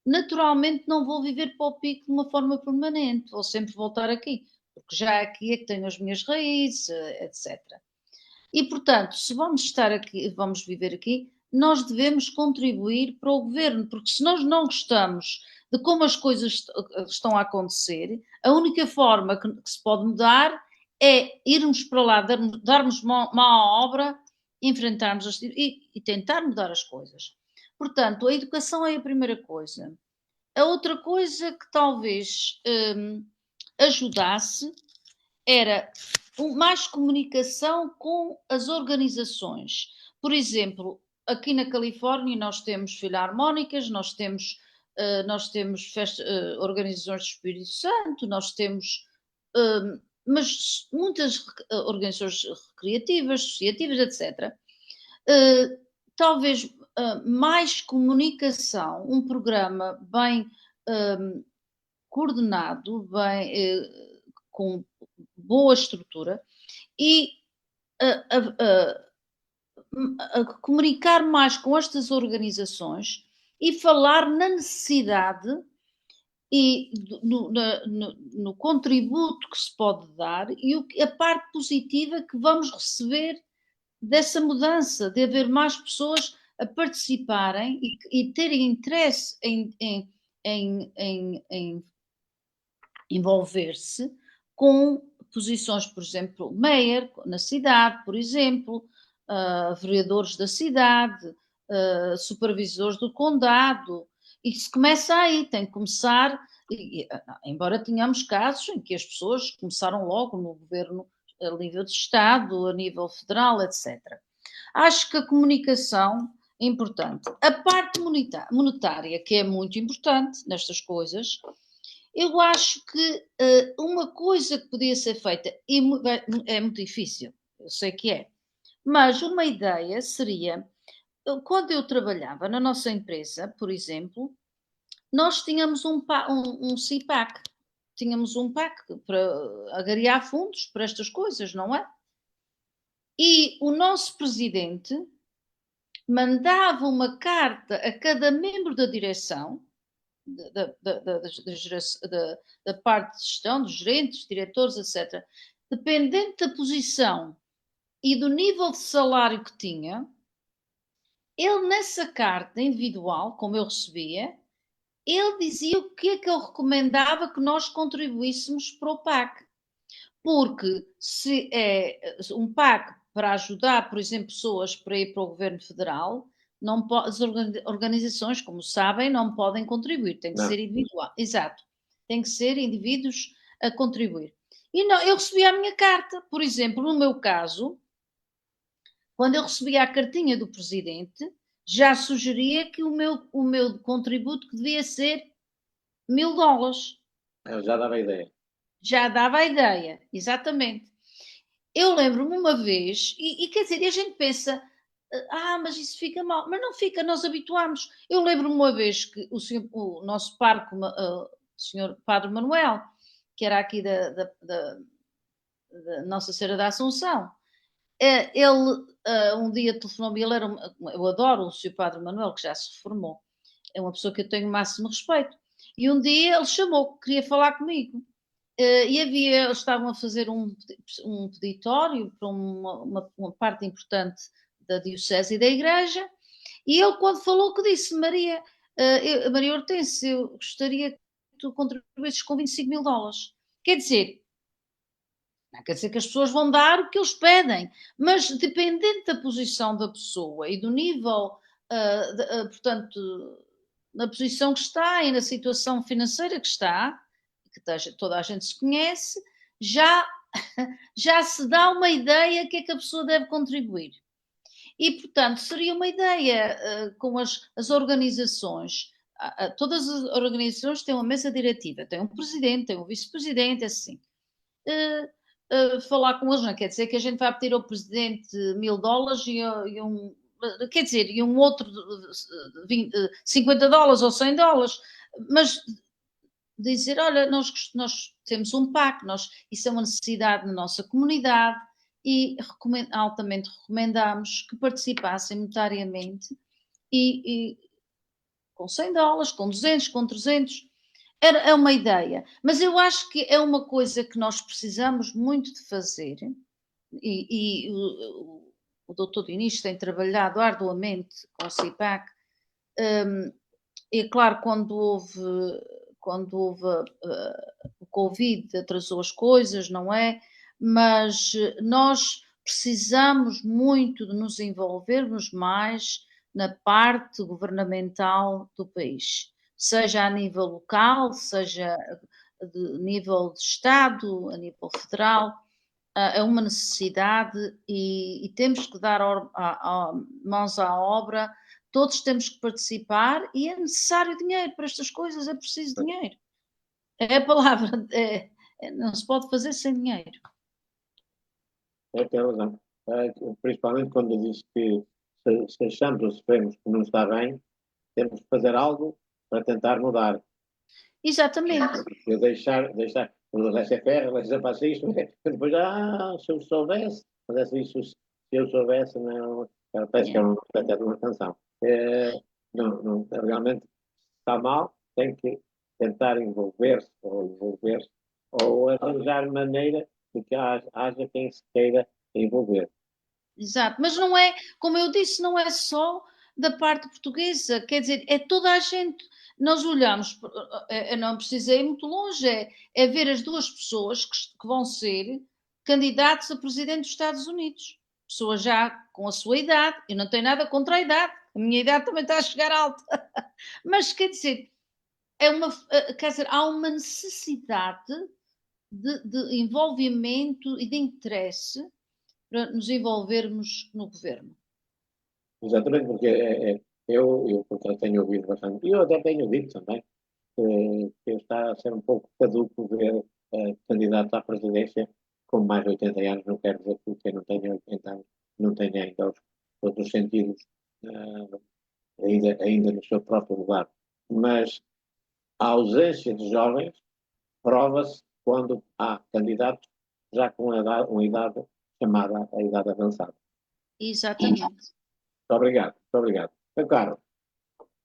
naturalmente não vou viver para o Pico de uma forma permanente, vou sempre voltar aqui, porque já aqui é que tenho as minhas raízes, etc. E, portanto, se vamos estar aqui, vamos viver aqui, nós devemos contribuir para o governo, porque se nós não gostamos de como as coisas estão a acontecer, a única forma que se pode mudar é irmos para lá, darmos má obra, enfrentarmos e tentar mudar as coisas. Portanto, a educação é a primeira coisa. A outra coisa que talvez ajudasse era mais comunicação com as organizações. Por exemplo, aqui na Califórnia nós temos filarmónicas, nós temos organizações do Espírito Santo, nós temos mas muitas organizações recreativas, associativas, etc. Talvez mais comunicação, um programa bem coordenado, com boa estrutura e a comunicar mais com estas organizações e falar na necessidade e no contributo que se pode dar e a parte positiva que vamos receber dessa mudança, de haver mais pessoas a participarem e terem interesse em envolver-se com posições, por exemplo, mayor na cidade, por exemplo, vereadores da cidade, supervisores do condado, e se começa aí, tem que começar, embora tenhamos casos em que as pessoas começaram logo no governo a nível de Estado, a nível federal, etc. Acho que a comunicação é importante. A parte monetária, que é muito importante nestas coisas, eu acho que uma coisa que podia ser feita, e é muito difícil, eu sei que é, mas uma ideia seria, quando eu trabalhava na nossa empresa, por exemplo, nós tínhamos um CPAC, tínhamos um PAC para agariar fundos para estas coisas, não é? E o nosso presidente mandava uma carta a cada membro da direção, da parte de gestão, dos gerentes, diretores, etc., dependente da posição e do nível de salário que tinha, ele nessa carta individual, como eu recebia, ele dizia o que é que ele recomendava que nós contribuíssemos para o PAC. Porque se é um PAC para ajudar, por exemplo, pessoas para ir para o governo federal, as organizações, como sabem, não podem contribuir, tem que Não. ser individual. Exato, tem que ser indivíduos a contribuir. E não, eu recebi a minha carta, por exemplo, no meu caso, quando eu recebi a cartinha do presidente, já sugeria que o meu contributo que devia ser $1000. Eu já dava a ideia. Já dava a ideia, exatamente. Eu lembro-me uma vez, e quer dizer, e a gente pensa, mas isso fica mal. Mas não fica, nós habituamos. Eu lembro-me uma vez que o nosso parco, o senhor Padre Manuel, que era aqui da Nossa Senhora da Assunção, ele um dia telefonou-me, eu adoro o senhor Padre Manuel, que já se reformou, é uma pessoa que eu tenho o máximo respeito, e um dia ele chamou, queria falar comigo, e eles estavam a fazer um peditório para uma parte importante da Diocese e da Igreja, e ele quando falou que disse, Maria Hortência, eu gostaria que tu contribuísses com $25.000. Quer dizer, não quer dizer que as pessoas vão dar o que eles pedem, mas dependendo da posição da pessoa e do nível, portanto, na posição que está e na situação financeira que está, que toda a gente se conhece, já se dá uma ideia que é que a pessoa deve contribuir. E, portanto, seria uma ideia com as organizações. Todas as organizações têm uma mesa diretiva, tem um presidente, tem um vice-presidente, assim. Falar com eles não quer dizer que a gente vai pedir ao presidente $1000 quer dizer, e um outro $50 ou $100, mas dizer, olha, nós temos um PAC, isso é uma necessidade na nossa comunidade e altamente recomendamos que participassem monetariamente e com $100, com 200, com 300, é uma ideia, mas eu acho que é uma coisa que nós precisamos muito de fazer e o Dr. Diniz tem trabalhado arduamente com o CIPAC, e claro, quando houve o Covid atrasou as coisas, não é? Mas nós precisamos muito de nos envolvermos mais na parte governamental do país, seja a nível local, seja de nível de Estado, a nível federal, é uma necessidade e temos que dar mãos à obra, todos temos que participar e é necessário dinheiro para estas coisas, é preciso dinheiro. É a palavra, não se pode fazer sem dinheiro. Tem razão. Principalmente quando diz que se achamos ou se vemos que não está bem, temos que fazer algo para tentar mudar. Exatamente. Eu deixar o laissez-faire, laissez-passer, depois, se eu soubesse, mas isso, se eu soubesse, não, parece que é até de uma canção. Não, realmente está mal, tem que tentar envolver-se ou arranjar maneira de que haja quem se queira envolver. Exato, mas não é, como eu disse, não é só da parte portuguesa, quer dizer, é toda a gente. Nós olhamos, não precisei ir muito longe, é ver as duas pessoas que vão ser candidatos a presidente dos Estados Unidos. Pessoas já com a sua idade, eu não tenho nada contra a idade, a minha idade também está a chegar alta, mas quer dizer, quer dizer, há uma necessidade de envolvimento e de interesse para nos envolvermos no governo. Exatamente, porque eu tenho ouvido bastante, e eu até tenho dito também, que está a ser um pouco caduco ver candidatos à presidência com mais de 80 anos, não quer dizer que quem não tenha 80 anos não tenha ainda os outros sentidos ainda no seu próprio lugar. Mas a ausência de jovens prova-se quando há candidatos já com uma idade chamada a idade avançada. Exatamente. Muito obrigado, muito obrigado. Meu caro.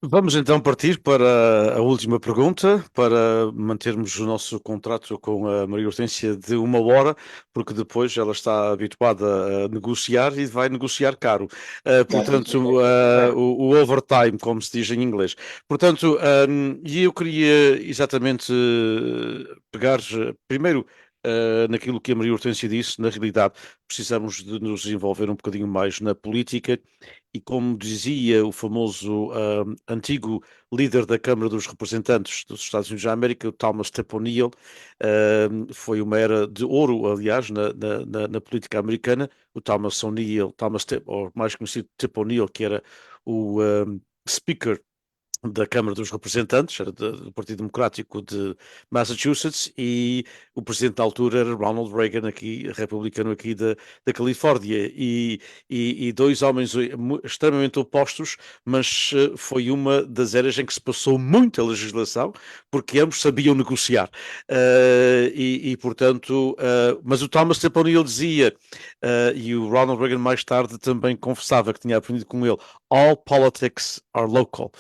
Vamos então partir para a última pergunta, para mantermos o nosso contrato com a Maria Hortência de 1 hora, porque depois ela está habituada a negociar e vai negociar caro. Portanto, o overtime, como se diz em inglês. Portanto, e eu queria exatamente pegar primeiro naquilo que a Maria Hortência disse, na realidade precisamos de nos envolver um bocadinho mais na política e como dizia o famoso antigo líder da Câmara dos Representantes dos Estados Unidos da América, o Thomas Tip O'Neill, foi uma era de ouro, aliás, na política americana. O Thomas O'Neill, Thomas Tip, ou mais conhecido Tip O'Neill, que era o Speaker da Câmara dos Representantes, era do Partido Democrático de Massachusetts, e o presidente da altura era Ronald Reagan, aqui, republicano aqui da Califórnia, e dois homens extremamente opostos, mas foi uma das eras em que se passou muita legislação, porque ambos sabiam negociar, portanto, mas o Thomas Temple O'Neill dizia, e o Ronald Reagan mais tarde também confessava que tinha aprendido com ele, all politics are local.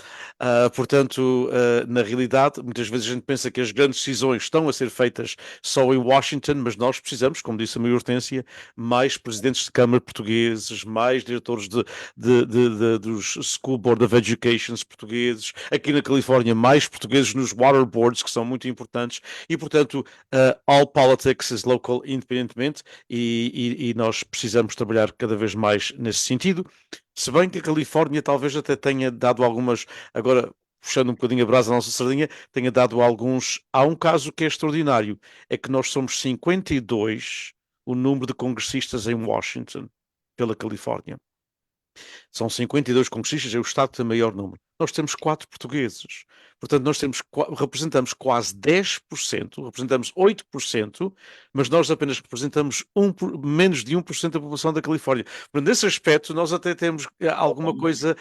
Portanto, na realidade, muitas vezes a gente pensa que as grandes decisões estão a ser feitas só em Washington, mas nós precisamos, como disse a Maria Hortência, mais presidentes de Câmara portugueses, mais diretores dos School Board of Education portugueses, aqui na Califórnia, mais portugueses nos water boards, que são muito importantes, e, portanto, all politics is local, independentemente, e nós precisamos trabalhar cada vez mais nesse sentido. Se bem que a Califórnia talvez até tenha dado algumas, agora puxando um bocadinho a brasa à nossa sardinha, tenha dado alguns. Há um caso que é extraordinário, é que nós somos 52 o número de congressistas em Washington, pela Califórnia. São 52 congressistas, é o estado que tem maior número. Nós temos 4 portugueses. Portanto, nós representamos quase 10%, representamos 8%, mas nós apenas representamos menos de 1% da população da Califórnia. Portanto, nesse aspecto, nós até temos alguma coisa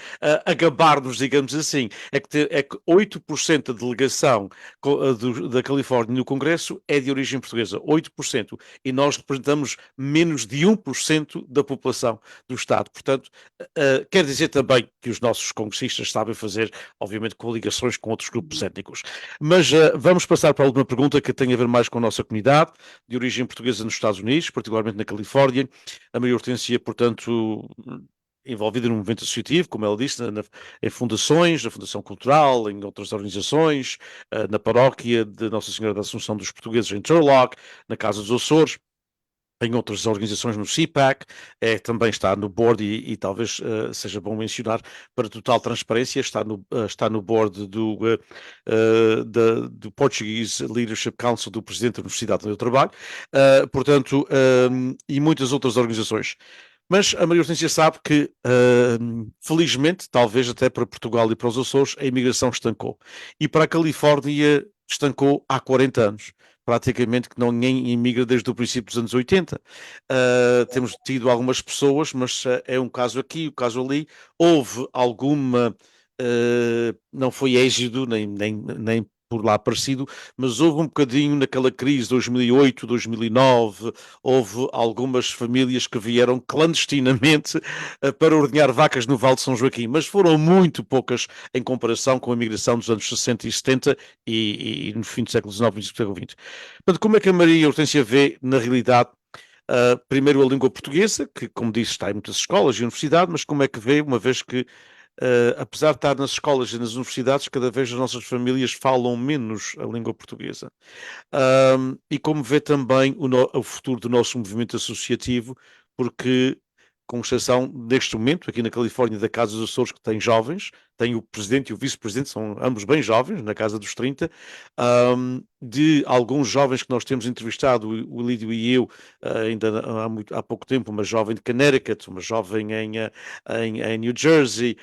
a gabar-nos, digamos assim. É que 8% da delegação da Califórnia no Congresso é de origem portuguesa, 8%. E nós representamos menos de 1% da população do Estado. Portanto, quer dizer também que os nossos congressistas sabem fazer, obviamente, coligações com outros grupos étnicos. Mas vamos passar para a última pergunta, que tem a ver mais com a nossa comunidade, de origem portuguesa nos Estados Unidos, particularmente na Califórnia. A Maria Hortência, portanto, envolvida num movimento associativo, como ela disse, em fundações, na Fundação Cultural, em outras organizações, na paróquia de Nossa Senhora da Assunção dos Portugueses em Turlock, na Casa dos Açores, em outras organizações no CPAC, também está no board e talvez seja bom mencionar, para total transparência, está no board do Portuguese Leadership Council do Presidente da Universidade onde eu trabalho, portanto, e muitas outras organizações. Mas a Maria Hortência sabe que, felizmente, talvez até para Portugal e para os Açores, a imigração estancou. E para a Califórnia estancou há 40 anos. Praticamente que ninguém imigra desde o princípio dos anos 80. Temos tido algumas pessoas, mas é um caso aqui, um caso ali. Houve alguma, não foi êxodo, nem por lá parecido, mas houve um bocadinho naquela crise 2008, 2009, houve algumas famílias que vieram clandestinamente para ordenhar vacas no Vale de São Joaquim, mas foram muito poucas em comparação com a migração dos anos 60 e 70 e no fim do século XIX e do século XX. Portanto, como é que a Maria Hortência vê, na realidade, primeiro a língua portuguesa, que, como disse, está em muitas escolas e universidades, mas como é que vê, uma vez que apesar de estar nas escolas e nas universidades, cada vez as nossas famílias falam menos a língua portuguesa. E como vê também o futuro do nosso movimento associativo, porque, com exceção, neste momento, aqui na Califórnia, da Casa dos Açores, que tem jovens, tem o presidente e o vice-presidente, são ambos bem jovens, na casa dos 30, de alguns jovens que nós temos entrevistado, o Lídio e eu, ainda há pouco tempo, uma jovem de Connecticut, uma jovem em New Jersey,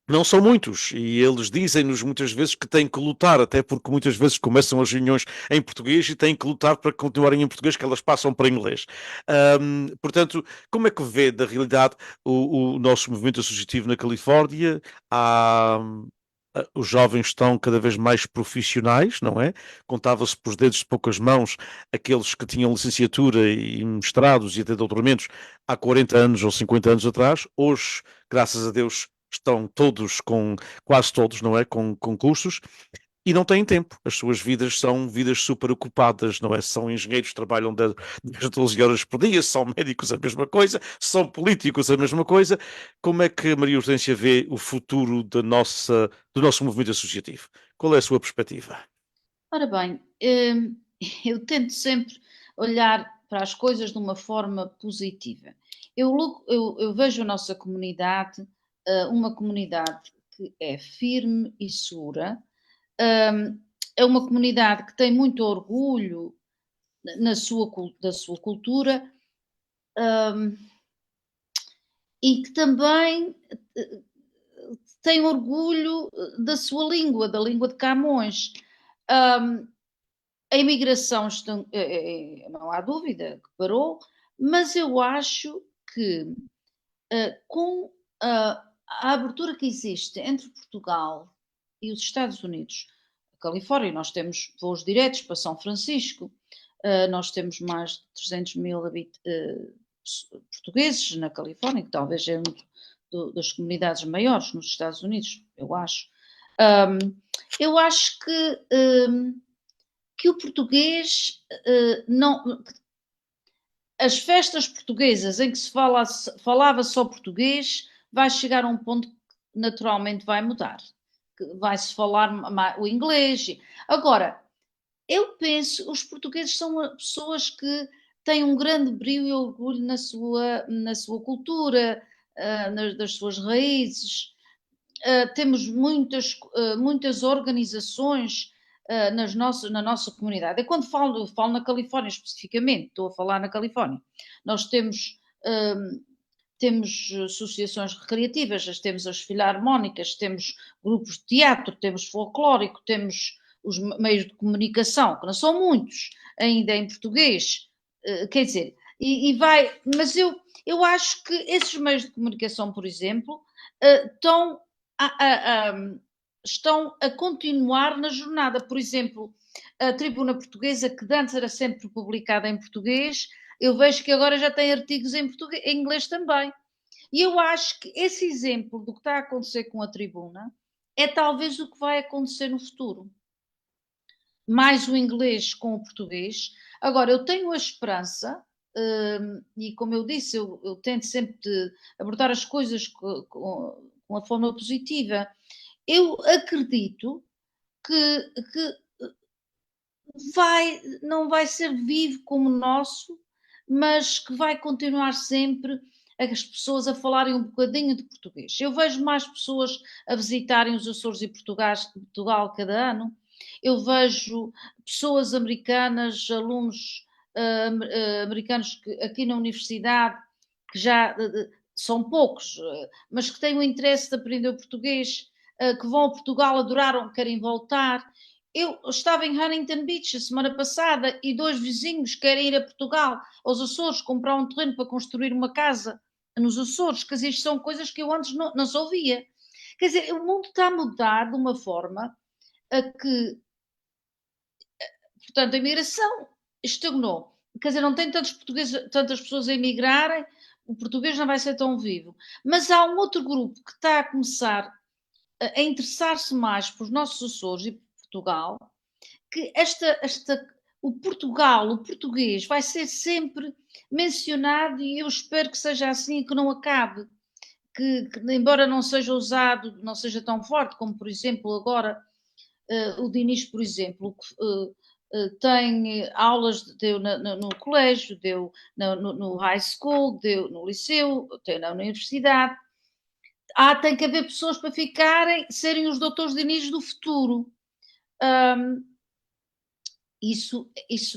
não são muitos, e eles dizem-nos muitas vezes que têm que lutar, até porque muitas vezes começam as reuniões em português e têm que lutar para continuarem em português, que elas passam para inglês. Portanto, como é que vê, da realidade, o nosso movimento associativo na Califórnia? Os jovens estão cada vez mais profissionais, não é? Contava-se por dedos de poucas mãos aqueles que tinham licenciatura e mestrados e até doutoramentos há 40 anos ou 50 anos atrás. Hoje, graças a Deus, estão todos quase todos, não é? Com cursos e não têm tempo. As suas vidas são vidas super ocupadas, não é? São engenheiros, trabalham 10, 12 horas por dia, são médicos a mesma coisa, são políticos a mesma coisa. Como é que a Maria Hortência vê o futuro do nosso movimento associativo? Qual é a sua perspectiva? Ora bem, eu tento sempre olhar para as coisas de uma forma positiva. Eu vejo a nossa comunidade, uma comunidade que é firme e segura, é uma comunidade que tem muito orgulho da sua cultura, hum, e que também tem orgulho da sua língua, da língua de Camões. Hum, a imigração não há dúvida que parou, mas eu acho que com a abertura que existe entre Portugal e os Estados Unidos, a Califórnia, nós temos voos diretos para São Francisco, nós temos mais de 300 mil portugueses na Califórnia, que talvez é das comunidades maiores nos Estados Unidos, eu acho. Eu acho que o português não. As festas portuguesas em que se falava só português, vai chegar a um ponto que naturalmente vai mudar. Vai-se falar o inglês. Agora, eu penso, os portugueses são pessoas que têm um grande brio e orgulho na sua cultura, das suas raízes. Temos muitas organizações na nossa comunidade. Eu quando falo na Califórnia especificamente, estou a falar na Califórnia. Nós temos associações recreativas, temos as filarmónicas, temos grupos de teatro, temos folclórico, temos os meios de comunicação, que não são muitos ainda em português, quer dizer, mas eu acho que esses meios de comunicação, por exemplo, estão a continuar na jornada. Por exemplo, a Tribuna Portuguesa, que antes era sempre publicada em português, eu vejo que agora já tem artigos em inglês também. E eu acho que esse exemplo do que está a acontecer com a Tribuna é talvez o que vai acontecer no futuro. Mais o inglês com o português. Agora, eu tenho a esperança, e como eu disse, eu tento sempre de abordar as coisas com uma forma positiva. Eu acredito que não vai ser vivo como o nosso, mas que vai continuar sempre as pessoas a falarem um bocadinho de português. Eu vejo mais pessoas a visitarem os Açores e Portugal cada ano. Eu vejo pessoas americanas, alunos americanos aqui na universidade, que já são poucos, mas que têm o interesse de aprender o português, que vão a Portugal, adoraram, querem voltar. Eu estava em Huntington Beach a semana passada e 2 vizinhos querem ir a Portugal, aos Açores, comprar um terreno para construir uma casa nos Açores. Quer dizer, isto são coisas que eu antes não se ouvia. Quer dizer, o mundo está a mudar de uma forma a que, portanto, a imigração estagnou. Quer dizer, não tem tantas pessoas a emigrarem, o português não vai ser tão vivo. Mas há um outro grupo que está a começar a interessar-se mais por nossos Açores e por Portugal, que o português, vai ser sempre mencionado e eu espero que seja assim e que não acabe. Que embora não seja usado, não seja tão forte como, por exemplo, agora o Dinis, por exemplo, tem aulas, deu no colégio, deu no high school, deu no liceu, tem na universidade. Tem que haver pessoas para serem os doutores Dinis do futuro. Isso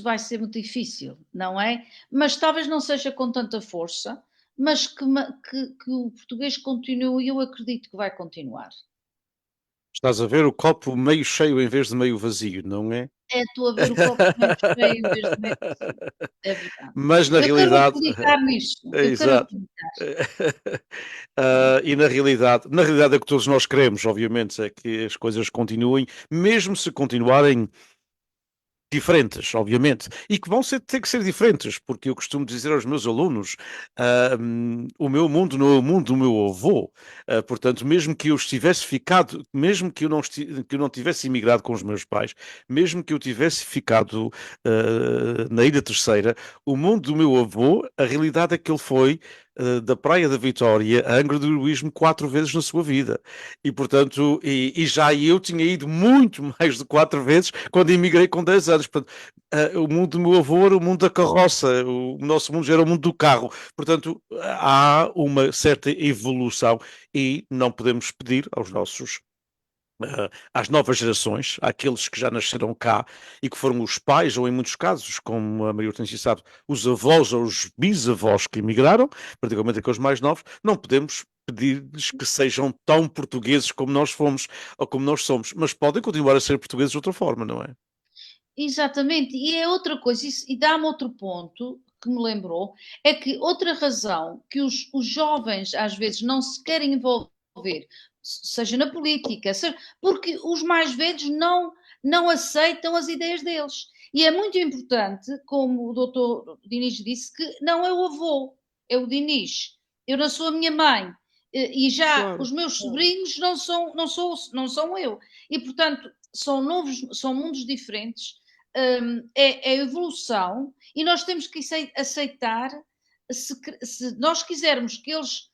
vai ser muito difícil, não é? Mas talvez não seja com tanta força, mas que o português continue e eu acredito que vai continuar. Estás a ver o copo meio cheio em vez de meio vazio, não é? Estou a ver o copo meio cheio em vez de meio vazio. É verdade. Mas na Eu quero realidade, acreditar nisso. Eu quero exato. acreditar. E na realidade é o que todos nós queremos, obviamente, é que as coisas continuem, mesmo se continuarem diferentes, obviamente, e que vão ter que ser diferentes, porque eu costumo dizer aos meus alunos, o meu mundo não é o mundo do meu avô, portanto, mesmo que eu estivesse ficado, mesmo que eu não tivesse imigrado com os meus pais, mesmo que eu tivesse ficado na Ilha Terceira, o mundo do meu avô, a realidade é que ele foi da Praia da Vitória a Angra do Heroísmo 4 vezes na sua vida. E, portanto, e já eu tinha ido muito mais de 4 vezes quando emigrei com 10 anos. Portanto, o mundo do meu avô era o mundo da carroça, o nosso mundo já era o mundo do carro. Portanto, há uma certa evolução e não podemos pedir aos nossos às novas gerações, àqueles que já nasceram cá e que foram os pais, ou em muitos casos, como a Maria Hortência sabe, os avós ou os bisavós que emigraram, particularmente aqueles mais novos, não podemos pedir-lhes que sejam tão portugueses como nós fomos ou como nós somos, mas podem continuar a ser portugueses de outra forma, não é? Exatamente, e é outra coisa, e dá-me outro ponto que me lembrou, é que outra razão que os jovens às vezes não se querem envolver, seja na política, porque os mais velhos não aceitam as ideias deles. E é muito importante, como o doutor Diniz disse, que não é o avô, é o Diniz. Eu não sou a minha mãe, e já Claro. os meus sobrinhos não são eu. E, portanto, são mundos diferentes, é evolução e nós temos que aceitar se nós quisermos que eles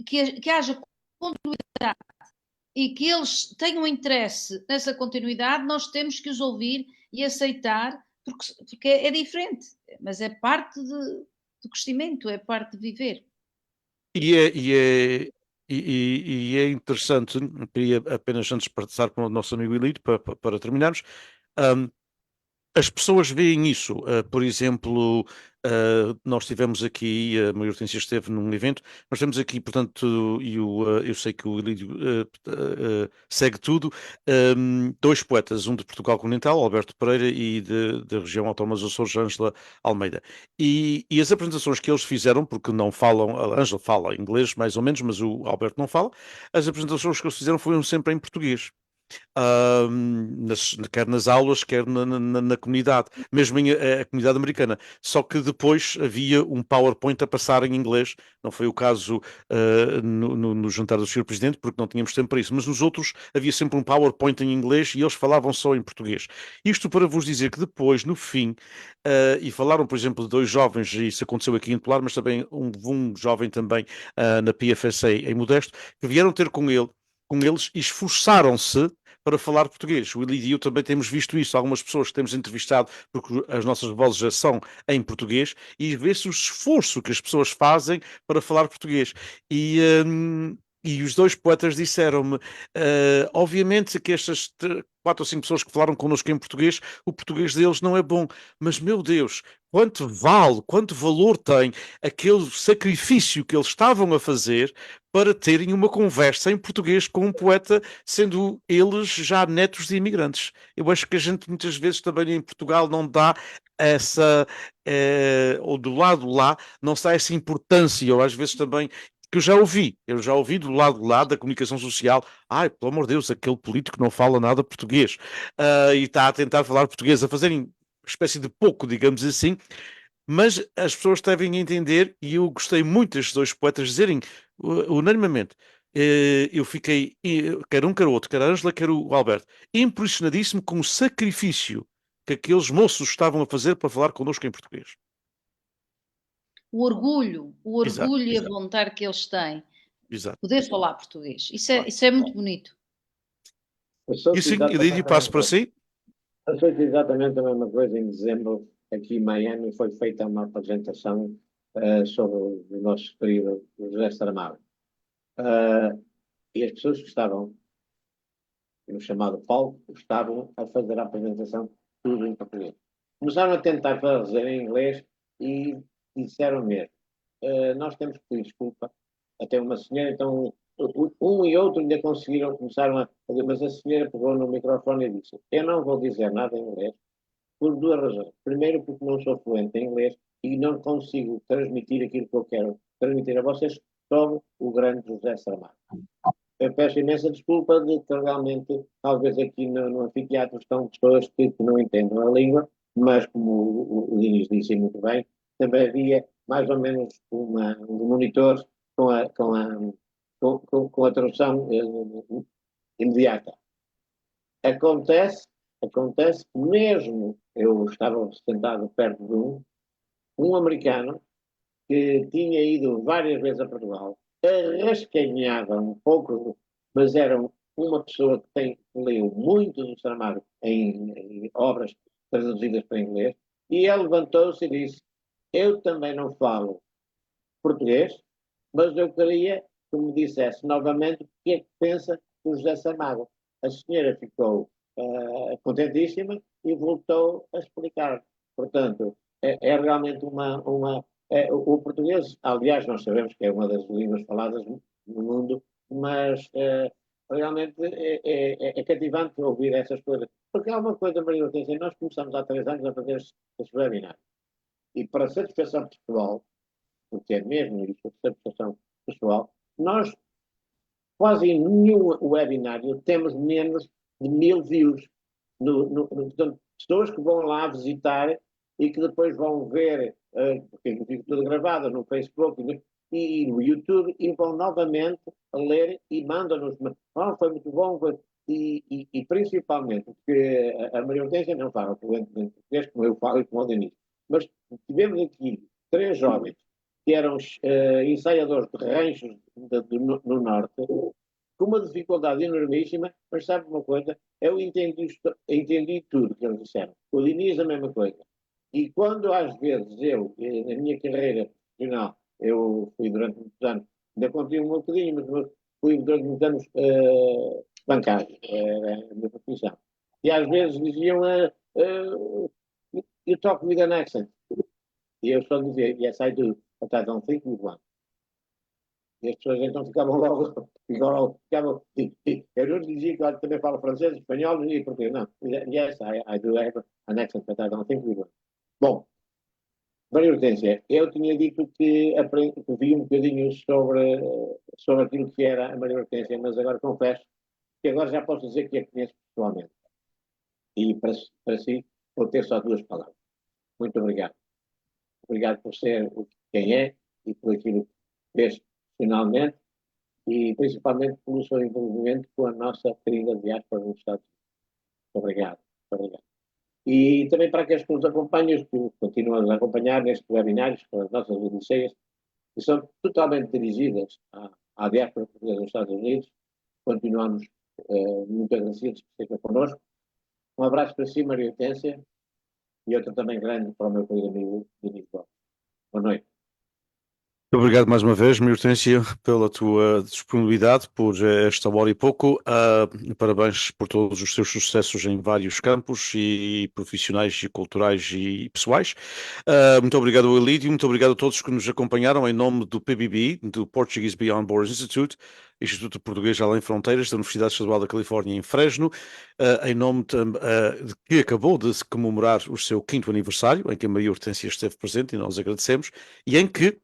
que haja continuidade e que eles tenham interesse nessa continuidade, nós temos que os ouvir e aceitar, porque é diferente, mas é parte do crescimento, é parte de viver. E é, e é, e é interessante, queria apenas antes passar para o nosso amigo Elite, para terminarmos, um, as pessoas veem isso. Por exemplo, nós tivemos aqui, a Maria Hortência esteve num evento, nós temos aqui, portanto, eu sei que o Ilídio segue tudo, dois poetas, um de Portugal continental, Alberto Pereira, e da região autónoma dos Açores, Ângela Almeida. E as apresentações que eles fizeram, porque não falam, a Ângela fala inglês mais ou menos, mas o Alberto não fala, as apresentações que eles fizeram foram sempre em português. Quer nas aulas, quer na comunidade, mesmo a comunidade americana. Só que depois havia um PowerPoint a passar em inglês, não foi o caso no jantar do Sr. Presidente, porque não tínhamos tempo para isso, mas nos outros havia sempre um PowerPoint em inglês e eles falavam só em português. Isto para vos dizer que depois, no fim, e falaram, por exemplo, de dois jovens, e isso aconteceu aqui em Tolar, mas também um jovem também na PFSA em Modesto, que vieram ter com eles e esforçaram-se para falar português. O Eli e eu também temos visto isso. Algumas pessoas que temos entrevistado, porque as nossas vozes já são em português, e vê-se o esforço que as pessoas fazem para falar português. E os dois poetas disseram-me, obviamente que estas 4 ou 5 pessoas que falaram connosco em português, o português deles não é bom, mas meu Deus, quanto valor tem aquele sacrifício que eles estavam a fazer para terem uma conversa em português com um poeta, sendo eles já netos de imigrantes. Eu acho que a gente muitas vezes também em Portugal não dá essa, ou do lado lá, não se dá essa importância, ou às vezes também, que eu já ouvi do lado lá da comunicação social, ai, pelo amor de Deus, aquele político não fala nada português, e está a tentar falar português, a fazerem uma espécie de pouco, digamos assim, mas as pessoas devem entender, e eu gostei muito destes dois poetas dizerem unanimemente. Eu fiquei, quer um, quer o outro, quer a Ângela, quer o Alberto, impressionadíssimo com o sacrifício que aqueles moços estavam a fazer para falar connosco em português. O Exato, orgulho e a exato, vontade que eles têm, exato. poder falar português, Claro. isso é muito bonito. E sim, eu digo passo para si. Passou-se exatamente a mesma coisa em dezembro, aqui em Miami, foi feita uma apresentação sobre o nosso querido José Saramago. E as pessoas que estavam no chamado palco estavam a fazer a apresentação tudo em português. Começaram a tentar fazer em inglês e disseram mesmo, nós temos que pedir desculpa. Até uma senhora, então, um e outro ainda conseguiram, começaram a fazer, mas a senhora pegou no microfone e disse, eu não vou dizer nada em inglês, por duas razões. Primeiro, porque não sou fluente em inglês e não consigo transmitir aquilo que eu quero transmitir a vocês sobre o grande José Saramago. Eu peço imensa desculpa de que realmente, talvez aqui no anfiteatro estão pessoas que não entendem a língua, mas como o Diniz disse muito bem, também havia mais ou menos um monitor com a tradução imediata. Acontece que mesmo eu estava sentado perto de um americano que tinha ido várias vezes a Portugal, arrascanhava um pouco, mas era uma pessoa que leu muito do Saramago em obras traduzidas para inglês, e ele levantou-se e disse: eu também não falo português, mas eu queria que me dissesse novamente o que é que pensa do José Saramago. A senhora ficou contentíssima e voltou a explicar. Portanto, é realmente o português, aliás, nós sabemos que é uma das línguas faladas no mundo, mas realmente é cativante ouvir essas coisas. Porque há uma coisa, Maria Hortência, nós começamos há 3 anos a fazer estes webinários. E para satisfação pessoal, porque é mesmo isso, satisfação pessoal, nós quase em nenhum webinário temos menos de 1000 views. Portanto, pessoas que vão lá visitar e que depois vão ver, porque fica tudo gravado no Facebook e no YouTube, e vão novamente ler e mandam-nos. Foi muito bom. E principalmente, porque a Maria Hortência não fala fluentemente português, como eu falo e como o Denis. Mas tivemos aqui 3 jovens que eram ensaiadores de ranchos no norte, com uma dificuldade enormíssima, mas sabe uma coisa? Eu entendi tudo que eles disseram. O Diniz a mesma coisa. E quando às vezes na minha carreira profissional, eu fui durante muitos anos, ainda continuo um bocadinho, mas fui durante muitos anos bancário, a minha profissão. E às vezes diziam, you talk with an accent. E eu só dizia, yes, I do, but I don't think with one. E as pessoas então ficavam logo, eu não dizia que eu também falo francês, espanhol e português, não. Yes, I do have an accent, but I don't think with one. Bom, Maria Hortência, eu tinha dito que vi um bocadinho sobre aquilo que era a Maria Hortência, mas agora confesso que agora já posso dizer que a conheço pessoalmente. E para si, vou ter só 2 palavras. Muito obrigado. Obrigado por ser quem é e por aquilo que fez profissionalmente e principalmente pelo seu envolvimento com a nossa querida diáspora nos Estados Unidos. Muito obrigado. Muito obrigado. E também para aqueles que nos acompanham, que continuam a acompanhar nestes webinários, com as nossas odisseias, que são totalmente dirigidas à diáspora portuguesa nos Estados Unidos. Continuamos muito agradecidos por estar connosco. Um abraço para si, Maria Hortência, e outro também grande para o meu querido amigo Diniz Borges. Boa noite. Obrigado mais uma vez, Maria Hortência, pela tua disponibilidade por esta hora e pouco. Parabéns por todos os teus sucessos em vários campos e profissionais e culturais e pessoais. Muito obrigado ao Elídio, muito obrigado a todos que nos acompanharam em nome do PBB, do Portuguese Beyond Borders Institute, Instituto Português Além Fronteiras, da Universidade Estadual da Califórnia em Fresno, em nome de que acabou de se comemorar o seu 5º aniversário, em que a Maria Hortência esteve presente e nós agradecemos, e em que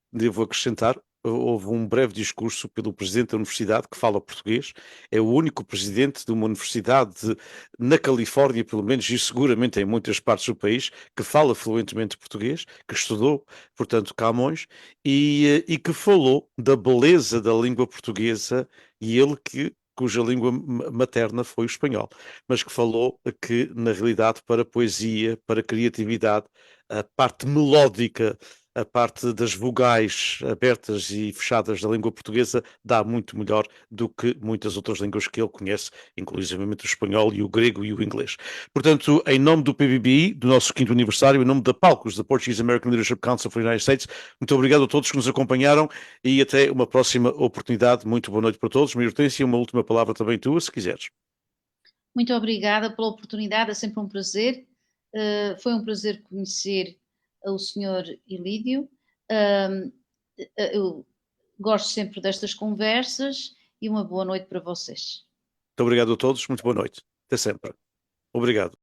devo acrescentar, houve um breve discurso pelo presidente da universidade que fala português. É o único presidente de uma universidade na Califórnia, pelo menos, e seguramente em muitas partes do país, que fala fluentemente português, que estudou, portanto, Camões, e que falou da beleza da língua portuguesa, e ele cuja língua materna foi o espanhol, mas que falou que, na realidade, para a poesia, para a criatividade, a parte melódica, a parte das vogais abertas e fechadas da língua portuguesa dá muito melhor do que muitas outras línguas que ele conhece, inclusivamente o espanhol e o grego e o inglês. Portanto, em nome do PBBI, do nosso 5º aniversário, em nome da Palcos, da Portuguese American Leadership Council for the United States, muito obrigado a todos que nos acompanharam e até uma próxima oportunidade. Muito boa noite para todos. Maria Hortência, uma última palavra também tua, se quiseres. Muito obrigada pela oportunidade, é sempre um prazer. Foi um prazer conhecer o Sr. Elídio. Eu gosto sempre destas conversas e uma boa noite para vocês. Muito obrigado a todos, muito boa noite. Até sempre. Obrigado.